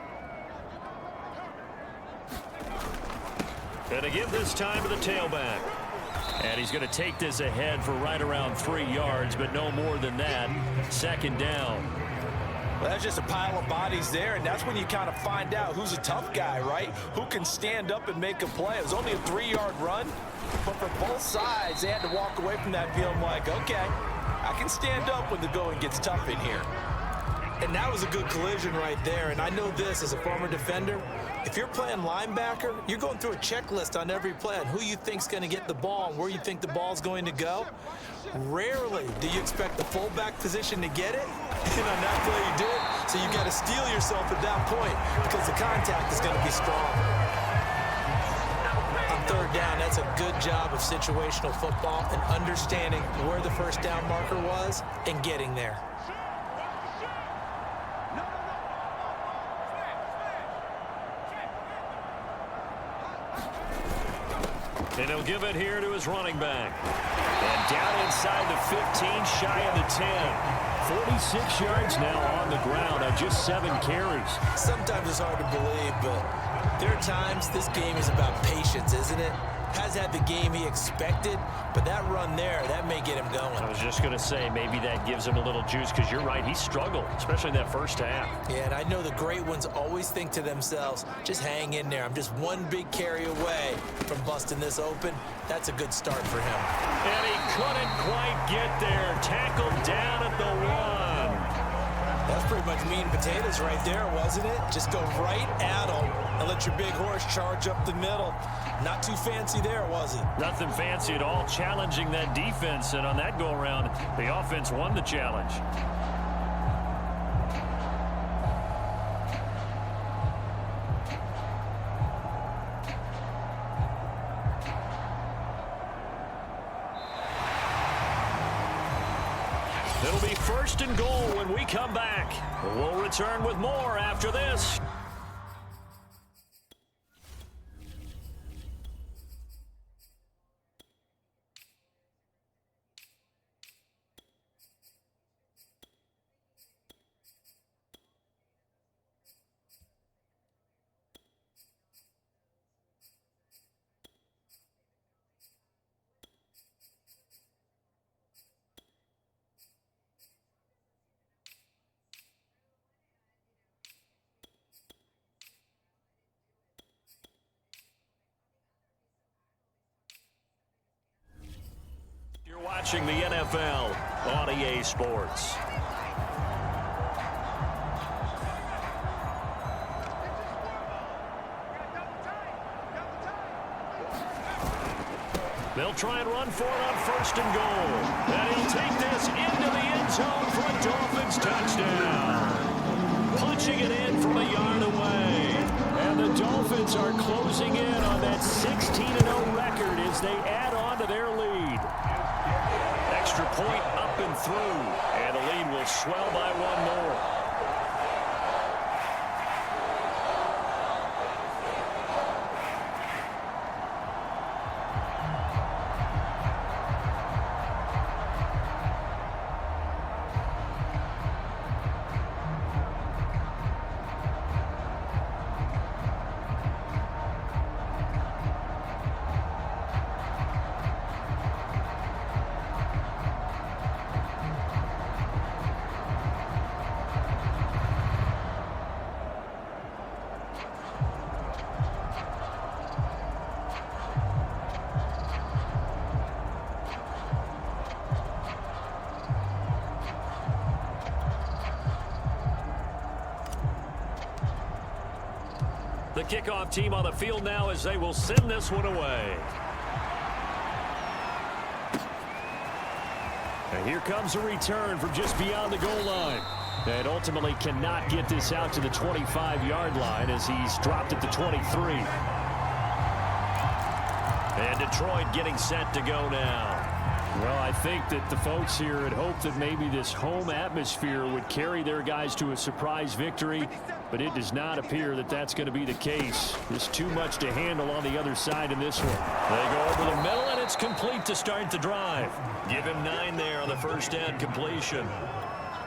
And to give this time to the tailback. And he's going to take this ahead for right around 3 yards, but no more than that. 2nd down. Well, that's just a pile of bodies there, and that's when you kind of find out who's a tough guy, right? Who can stand up and make a play. It was only a 3-yard run, but for both sides, they had to walk away from that feeling like, okay, I can stand up when the going gets tough in here. And that was a good collision right there, and I know this as a former defender. If you're playing linebacker, you're going through a checklist on every play on who you think's going to get the ball and where you think the ball's going to go. Rarely do you expect the fullback position to get it, and on that play you did. So you got to steel yourself at that point because the contact is going to be strong. On 3rd down, that's a good job of situational football and understanding where the 1st down marker was and getting there. And he'll give it here to his running back. And down inside the 15, shy of the 10. 46 yards now on the ground on just 7 carries. Sometimes it's hard to believe, but there are times this game is about patience, isn't it? Has had the game he expected, but that run there, that may get him going. I was just going to say, maybe that gives him a little juice, because you're right, he struggled, especially in that 1st half. Yeah, and I know the great ones always think to themselves, just hang in there. I'm just one big carry away from busting this open. That's a good start for him. And he couldn't quite get there. Tackled down at the 1. That's pretty much meat and potatoes right there, wasn't it? Just go right at him and let your big horse charge up the middle. Not too fancy there, was he? Nothing fancy at all, challenging that defense. And on that go-around, the offense won the challenge. It'll be 1st and goal when we come back. We'll return with more after this. watching the NFL on EA Sports. They'll try and run for it on 1st and goal. And he'll take this into the end zone for a Dolphins touchdown. Punching it in from a yard away. And the Dolphins are closing in on that 16-0 record as they add on to their lead. Extra point up and through. And the lead will swell by one more. The kickoff team on the field now as they will send this one away. And here comes a return from just beyond the goal line. And ultimately cannot get this out to the 25-yard line as he's dropped at the 23. And Detroit getting set to go now. Well, I think that the folks here had hoped that maybe this home atmosphere would carry their guys to a surprise victory, but it does not appear that that's going to be the case. There's too much to handle on the other side in this one. They go over the middle, and it's complete to start the drive. Give him 9 there on the first down completion.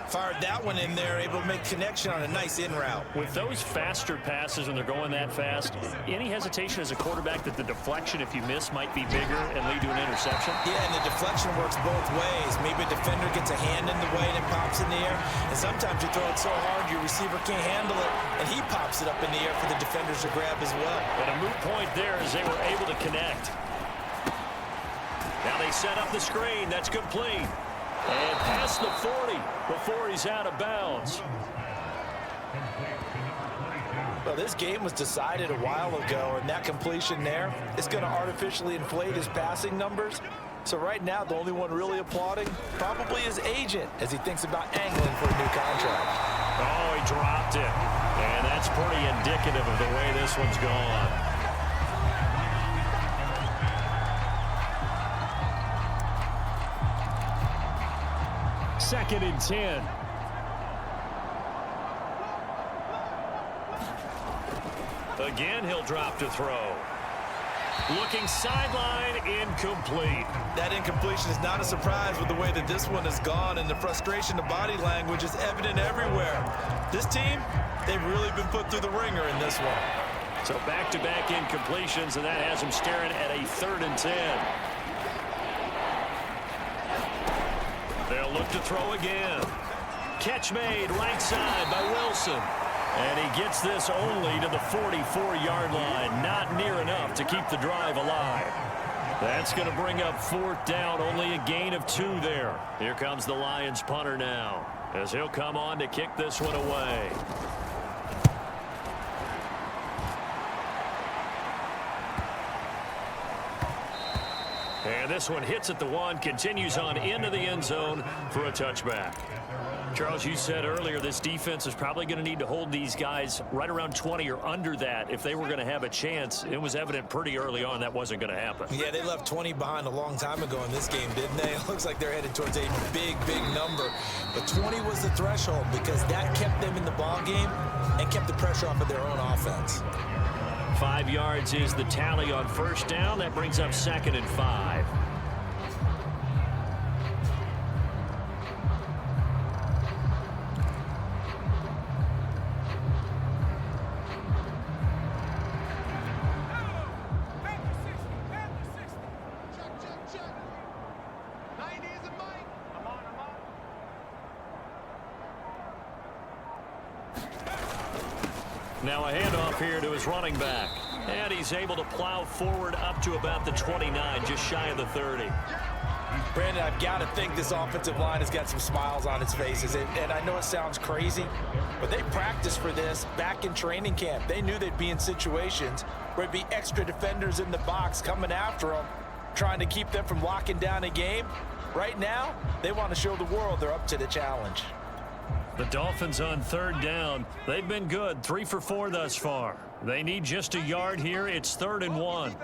Fired that one in there, able to make connection on a nice in route. With those faster passes when they're going that fast, any hesitation as a quarterback that the deflection, if you miss, might be bigger and lead to an interception? Yeah, and the deflection works both ways. Maybe a defender gets a hand in the way and it pops in the air. And sometimes you throw it so hard your receiver can't handle it, and he pops it up in the air for the defenders to grab as well. But a moot point there as they were able to connect. Now they set up the screen. That's complete. And past the 40 before he's out of bounds. Well, this game was decided a while ago, and that completion there is going to artificially inflate his passing numbers. So right now, the only one really applauding probably his agent as he thinks about angling for a new contract. Oh, he dropped it. And that's pretty indicative of the way this one's gone. Second and 10. Again, he'll drop to throw. Looking sideline, incomplete. That incompletion is not a surprise with the way that this one has gone, and the frustration, the body language is evident everywhere. This team, they've really been put through the ringer in this one. So back-to-back incompletions, and that has him staring at a 3rd and 10. They'll look to throw again. Catch made right side by Wilson. And he gets this only to the 44-yard line. Not near enough to keep the drive alive. That's going to bring up 4th down. Only a gain of 2 there. Here comes the Lions punter now, as he'll come on to kick this one away. And this one hits at the 1, continues on into the end zone for a touchback. Charles, you said earlier this defense is probably going to need to hold these guys right around 20 or under that if they were going to have a chance. It was evident pretty early on that wasn't going to happen. Yeah, they left 20 behind a long time ago in this game, didn't they? It looks like they're headed towards a big, big number. But 20 was the threshold because that kept them in the ball game and kept the pressure off of their own offense. 5 yards is the tally on 1st down. That brings up 2nd and 5. Now a handoff here to his running back. And he's able to plow forward up to about the 29, just shy of the 30. Brandon, I've got to think this offensive line has got some smiles on its faces. And I know it sounds crazy, but they practiced for this back in training camp. They knew they'd be in situations where it'd be extra defenders in the box coming after them, trying to keep them from locking down a game. Right now, they want to show the world they're up to the challenge. The Dolphins on third down. They've been good, 3 for 4 thus far. They need just a yard here. It's 3rd and 1.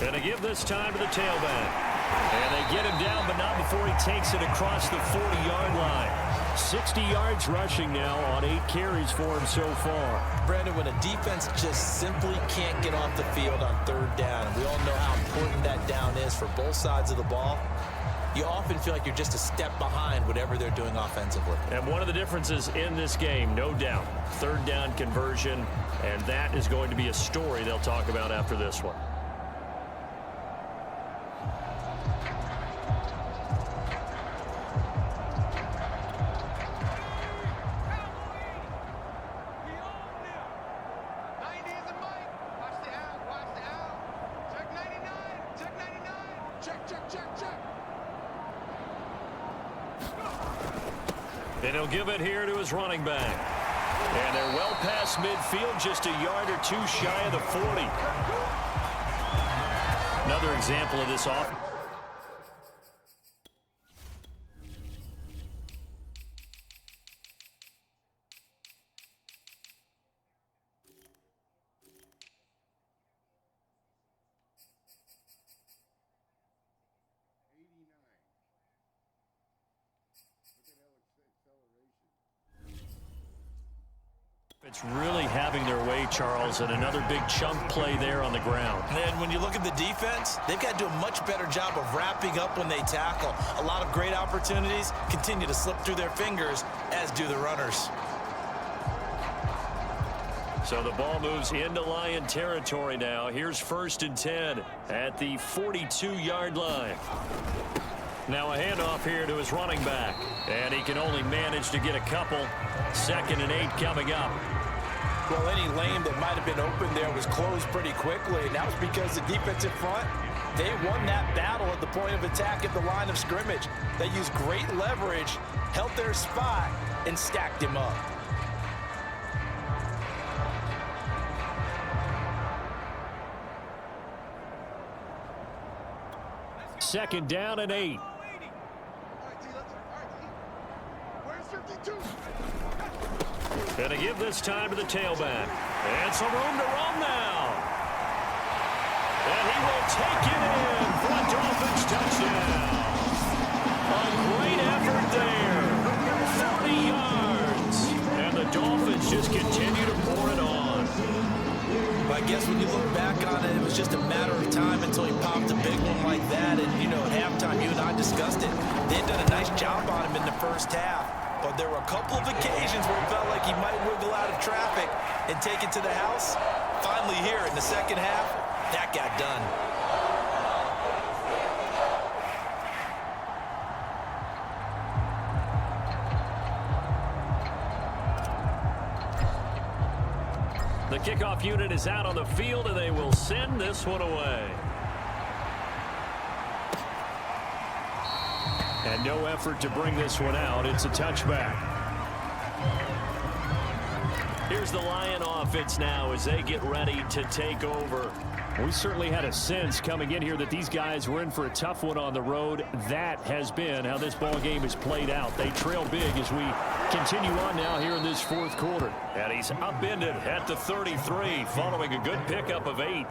Gonna give this time to the tailback. And they get him down, but not before he takes it across the 40-yard line. 60 yards rushing now on 8 carries for him so far. Brandon, when a defense just simply can't get off the field on third down, and we all know how important that down is for both sides of the ball, you often feel like you're just a step behind whatever they're doing offensively. And one of the differences in this game, no doubt, third down conversion, and that is going to be a story they'll talk about after this one. And he'll give it here to his running back. And they're well past midfield, just a yard or two shy of the 40. Another example of this offense. It's really having their way, Charles, and another big chunk play there on the ground. And when you look at the defense, they've got to do a much better job of wrapping up when they tackle. A lot of great opportunities continue to slip through their fingers, as do the runners. So the ball moves into Lion territory now. Here's 1st and 10 at the 42-yard line. Now a handoff here to his running back. And he can only manage to get a couple. 2nd and 8 coming up. Well, any lane that might have been open there was closed pretty quickly, and that was because the defensive front, they won that battle at the point of attack at the line of scrimmage. They used great leverage, held their spot, and stacked him up. Second down and 8. Gonna give this time to the tailback. And some room to run now. And he will take it in for a Dolphins touchdown. A great effort there. 40 yards. And the Dolphins just continue to pour it on. I guess when you look back on it, it was just a matter of time until he popped a big one like that. And, you know, at halftime, you and I discussed it. They had done a nice job on him in the first half. But there were a couple of occasions where it felt like he might wiggle out of traffic and take it to the house. Finally here in the second half, that got done. The kickoff unit is out on the field, and they will send this one away. And no effort to bring this one out. It's a touchback. Here's the Lion offense now as they get ready to take over. We certainly had a sense coming in here that these guys were in for a tough one on the road. That has been how this ball game has played out. They trail big as we continue on now here in this 4th quarter. And he's upended at the 33 following a good pickup of 8.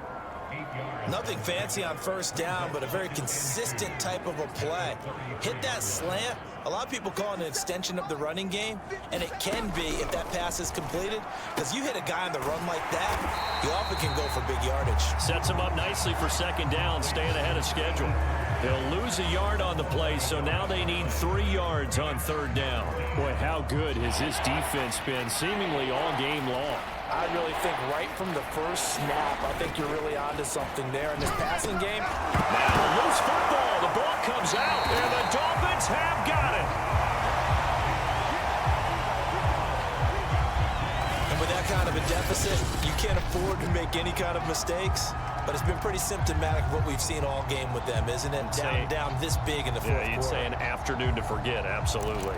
Nothing fancy on first down, but a very consistent type of a play. Hit that slant. A lot of people call it an extension of the running game, and it can be if that pass is completed, because you hit a guy on the run like that, you often can go for big yardage. Sets him up nicely for 2nd down, staying ahead of schedule. He'll lose a yard on the play, so now they need 3 yards on 3rd down. Boy, how good has this defense been seemingly all game long. I really think right from the first snap, I think you're really onto something there in this passing game. Now, loose football. The ball comes out, and the Dolphins have got it. And with that kind of a deficit, you can't afford to make any kind of mistakes. But it's been pretty symptomatic of what we've seen all game with them, isn't it? Down this big in the fourth quarter. Yeah, you'd say an afternoon to forget, absolutely.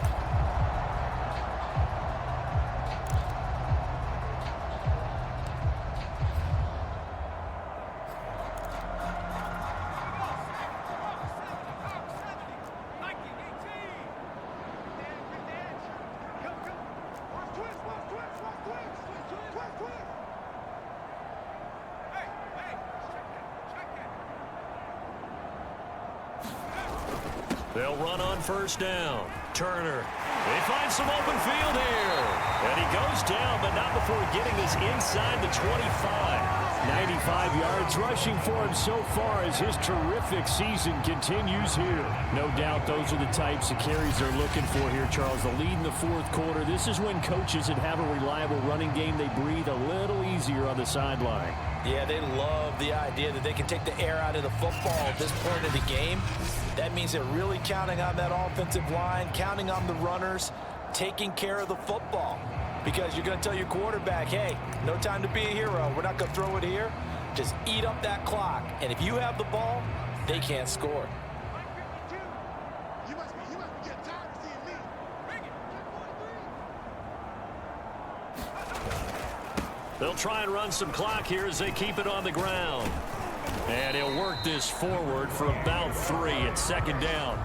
They'll run on first down. Turner. They find some open field here. And he goes down, but not before getting us inside the 25. 95 yards rushing for him so far as his terrific season continues here. No doubt those are the types of carries they're looking for here, Charles. The lead in the fourth quarter. This is when coaches that have a reliable running game, they breathe a little easier on the sideline. Yeah, they love the idea that they can take the air out of the football at this point of the game. That means they're really counting on that offensive line, counting on the runners, taking care of the football. Because you're going to tell your quarterback, hey, no time to be a hero. We're not going to throw it here. Just eat up that clock. And if you have the ball, they can't score. You must be getting tired of seeing me. Bring it. They'll try and run some clock here as they keep it on the ground. And he'll work this forward for about 3 at second down.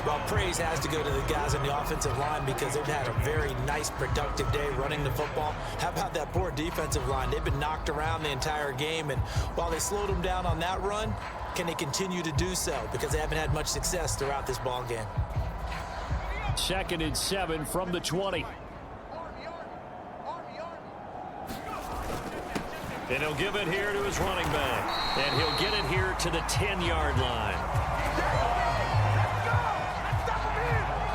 Well, praise has to go to the guys on the offensive line because they've had a very nice, productive day running the football. How about that poor defensive line? They've been knocked around the entire game, and while they slowed them down on that run, can they continue to do so? Because they haven't had much success throughout this ball game. 2nd and 7 from the 20. And he'll give it here to his running back. And he'll get it here to the 10-yard line.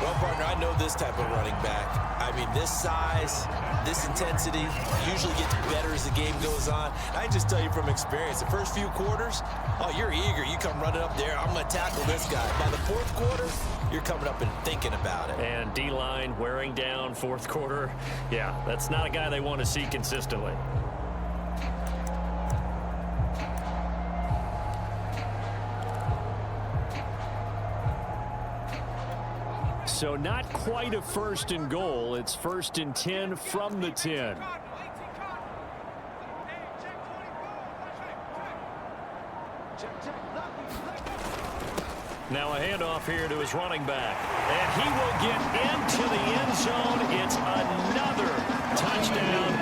Well, partner, I know this type of running back. I mean, this size, this intensity usually gets better as the game goes on. I just tell you from experience, the first few quarters, oh, you're eager. You come running up there. I'm going to tackle this guy. By the fourth quarter, you're coming up and thinking about it. And D-line wearing down fourth quarter. Yeah, that's not a guy they want to see consistently. So not quite a 1st and goal. It's 1st and 10 from the 10. Now a handoff here to his running back. And he will get into the end zone. It's another touchdown.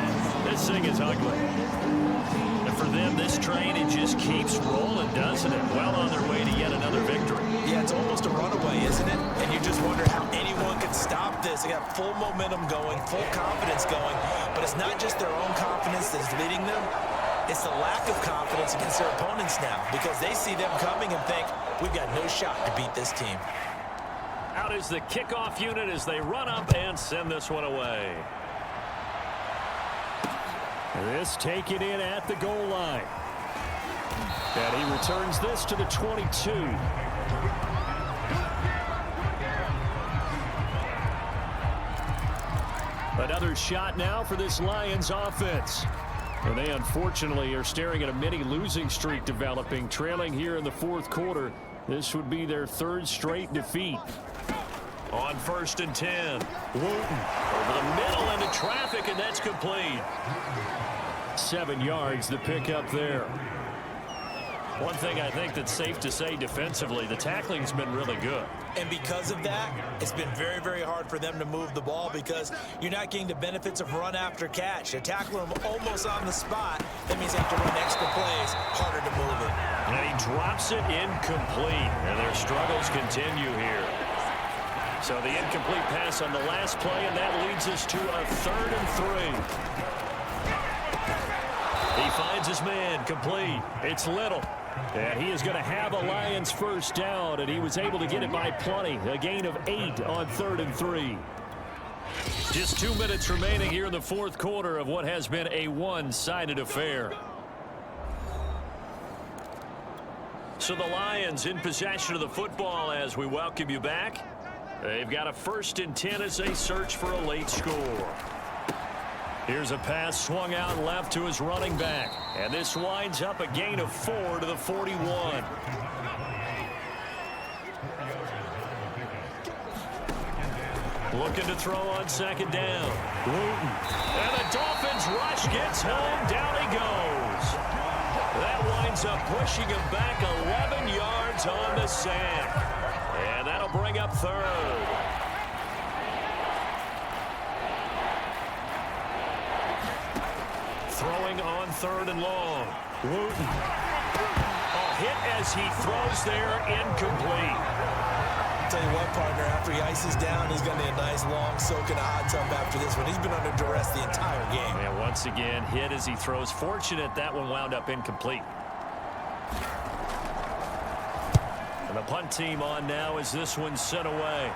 This thing is ugly. And for them, this train, it just keeps rolling, doesn't it? Well on their way to yet another victory. Yeah, it's almost a runaway, isn't it? And you just wonder how anyone can stop this. They got full momentum going, full confidence going. But it's not just their own confidence that's leading them. It's the lack of confidence against their opponents now because they see them coming and think, we've got no shot to beat this team. Out is the kickoff unit as they run up and send this one away. This taken in at the goal line. And he returns this to the 22. Another shot now for this Lions offense. And they unfortunately are staring at a mini losing streak developing, trailing here in the fourth quarter. This would be their 3rd straight defeat. On 1st and 10. Wooten over the middle into traffic, and that's complete. 7 yards the pickup there. One thing I think that's safe to say defensively, the tackling's been really good. And because of that, it's been very, very hard for them to move the ball because you're not getting the benefits of run after catch. They tackle them almost on the spot. That means they have to run extra plays, harder to move it. And he drops it incomplete, and their struggles continue here. So the incomplete pass on the last play, and that leads us to a 3rd and 3. He finds his man, complete. It's Little. And he is going to have a Lions first down, and he was able to get it by plenty. A gain of 8 on 3rd and 3. Just 2 minutes remaining here in the fourth quarter of what has been a one-sided affair. So the Lions in possession of the football as we welcome you back. They've got a 1st and 10 as they search for a late score. Here's a pass swung out left to his running back. And this winds up a gain of 4 to the 41. Looking to throw on second down. Wooten. And the Dolphins rush gets home. Down he goes. That winds up pushing him back 11 yards on the sack. And that'll bring up third. Throwing on third and long. Wooten. A hit as he throws there, incomplete. Tell you what, partner, after he ices down, he's going to need a nice long soak in a hot tub after this one. He's been under duress the entire game. And once again, hit as he throws. Fortunate that one wound up incomplete. And the punt team on now as this one's sent away.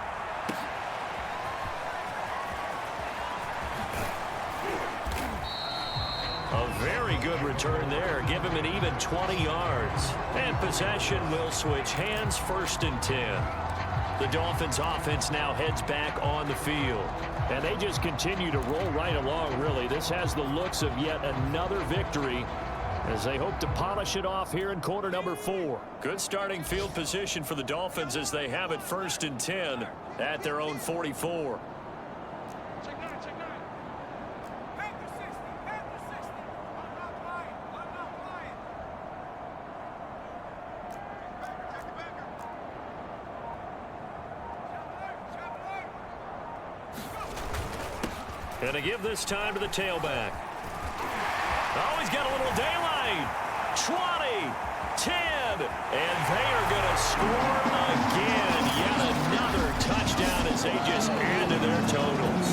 A very good return there. Give him an even 20 yards. And possession will switch hands, 1st and 10. The Dolphins offense now heads back on the field. And they just continue to roll right along, really. This has the looks of yet another victory as they hope to polish it off here in quarter number 4. Good starting field position for the Dolphins as they have it 1st and 10 at their own 44. And to give this time to the tailback. Oh, he's got a little daylight. 20, 10, and they are going to score again. Yet another touchdown as they just add to their totals.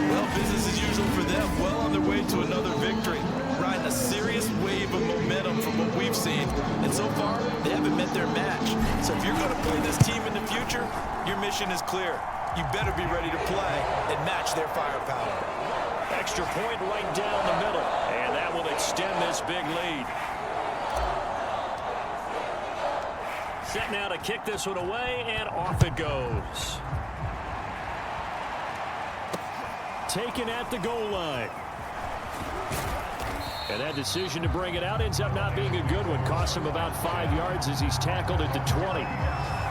Well, business as usual for them. Well on their way to another victory. Riding a serious wave of momentum from what we've seen. And so far, they haven't met their match. So if you're going to play this team in the future, your mission is clear. You better be ready to play and match their firepower. Extra point right down the middle. And that will extend this big lead. Set now to kick this one away, and off it goes. Taken at the goal line. And that decision to bring it out ends up not being a good one. Costs him about 5 yards as he's tackled at the 20.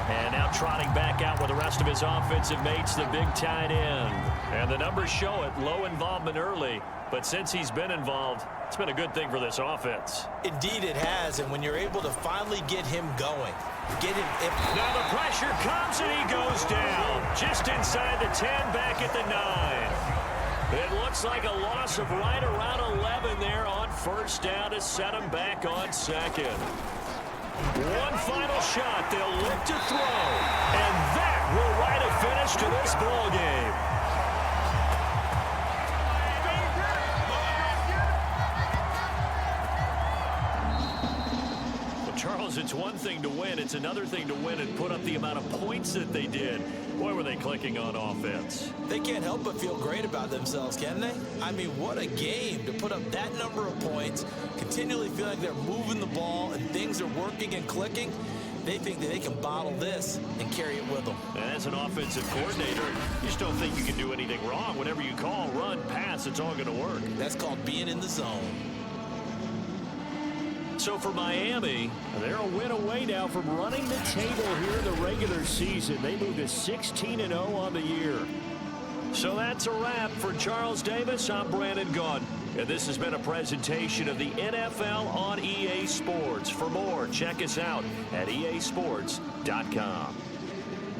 And now trotting back out with the rest of his offensive mates, the big tight end. And the numbers show it. Low involvement early. But since he's been involved, it's been a good thing for this offense. Indeed it has. And when you're able to finally get him going, now the pressure comes and he goes down. Just inside the 10, back at the 9. It looks like a loss of right around 11 there on 1st down to set him back on 2nd. One final shot. They'll look to throw. And that will write a finish to this ball game. Well, Charles, it's one thing to win. It's another thing to win and put up the amount of points that they did. Boy, were they clicking on offense. They can't help but feel great about themselves, can they? I mean, what a game to put up that number of points, continually feel like they're moving the ball and things are working and clicking. They think that they can bottle this and carry it with them. And as an offensive coordinator, you just don't think you can do anything wrong. Whatever you call, run, pass, it's all going to work. That's called being in the zone. So for Miami, they're a win away now from running the table here in the regular season. They moved to 16-0 on the year. So that's a wrap. For Charles Davis, I'm Brandon Gaudin. And this has been a presentation of the NFL on EA Sports. For more, check us out at easports.com.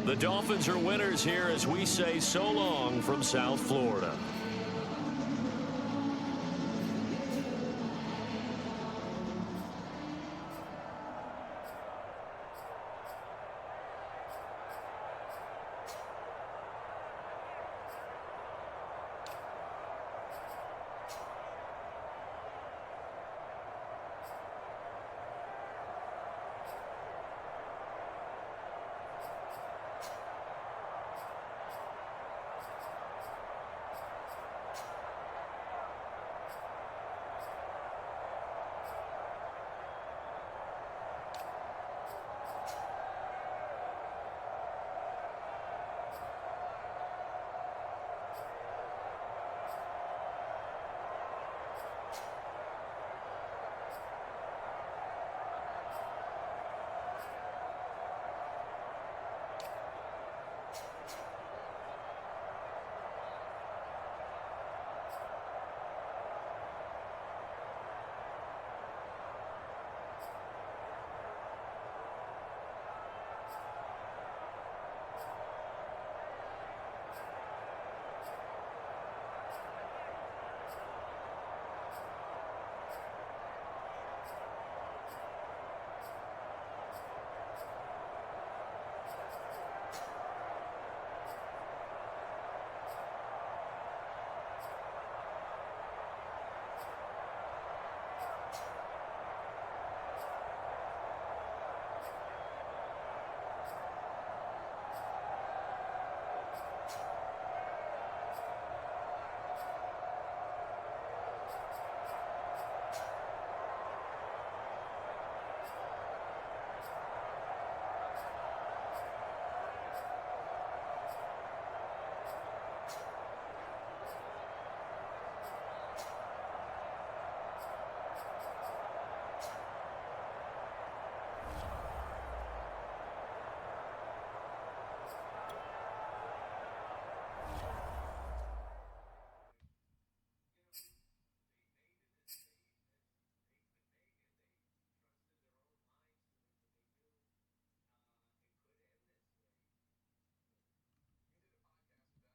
The Dolphins are winners here as we say so long from South Florida.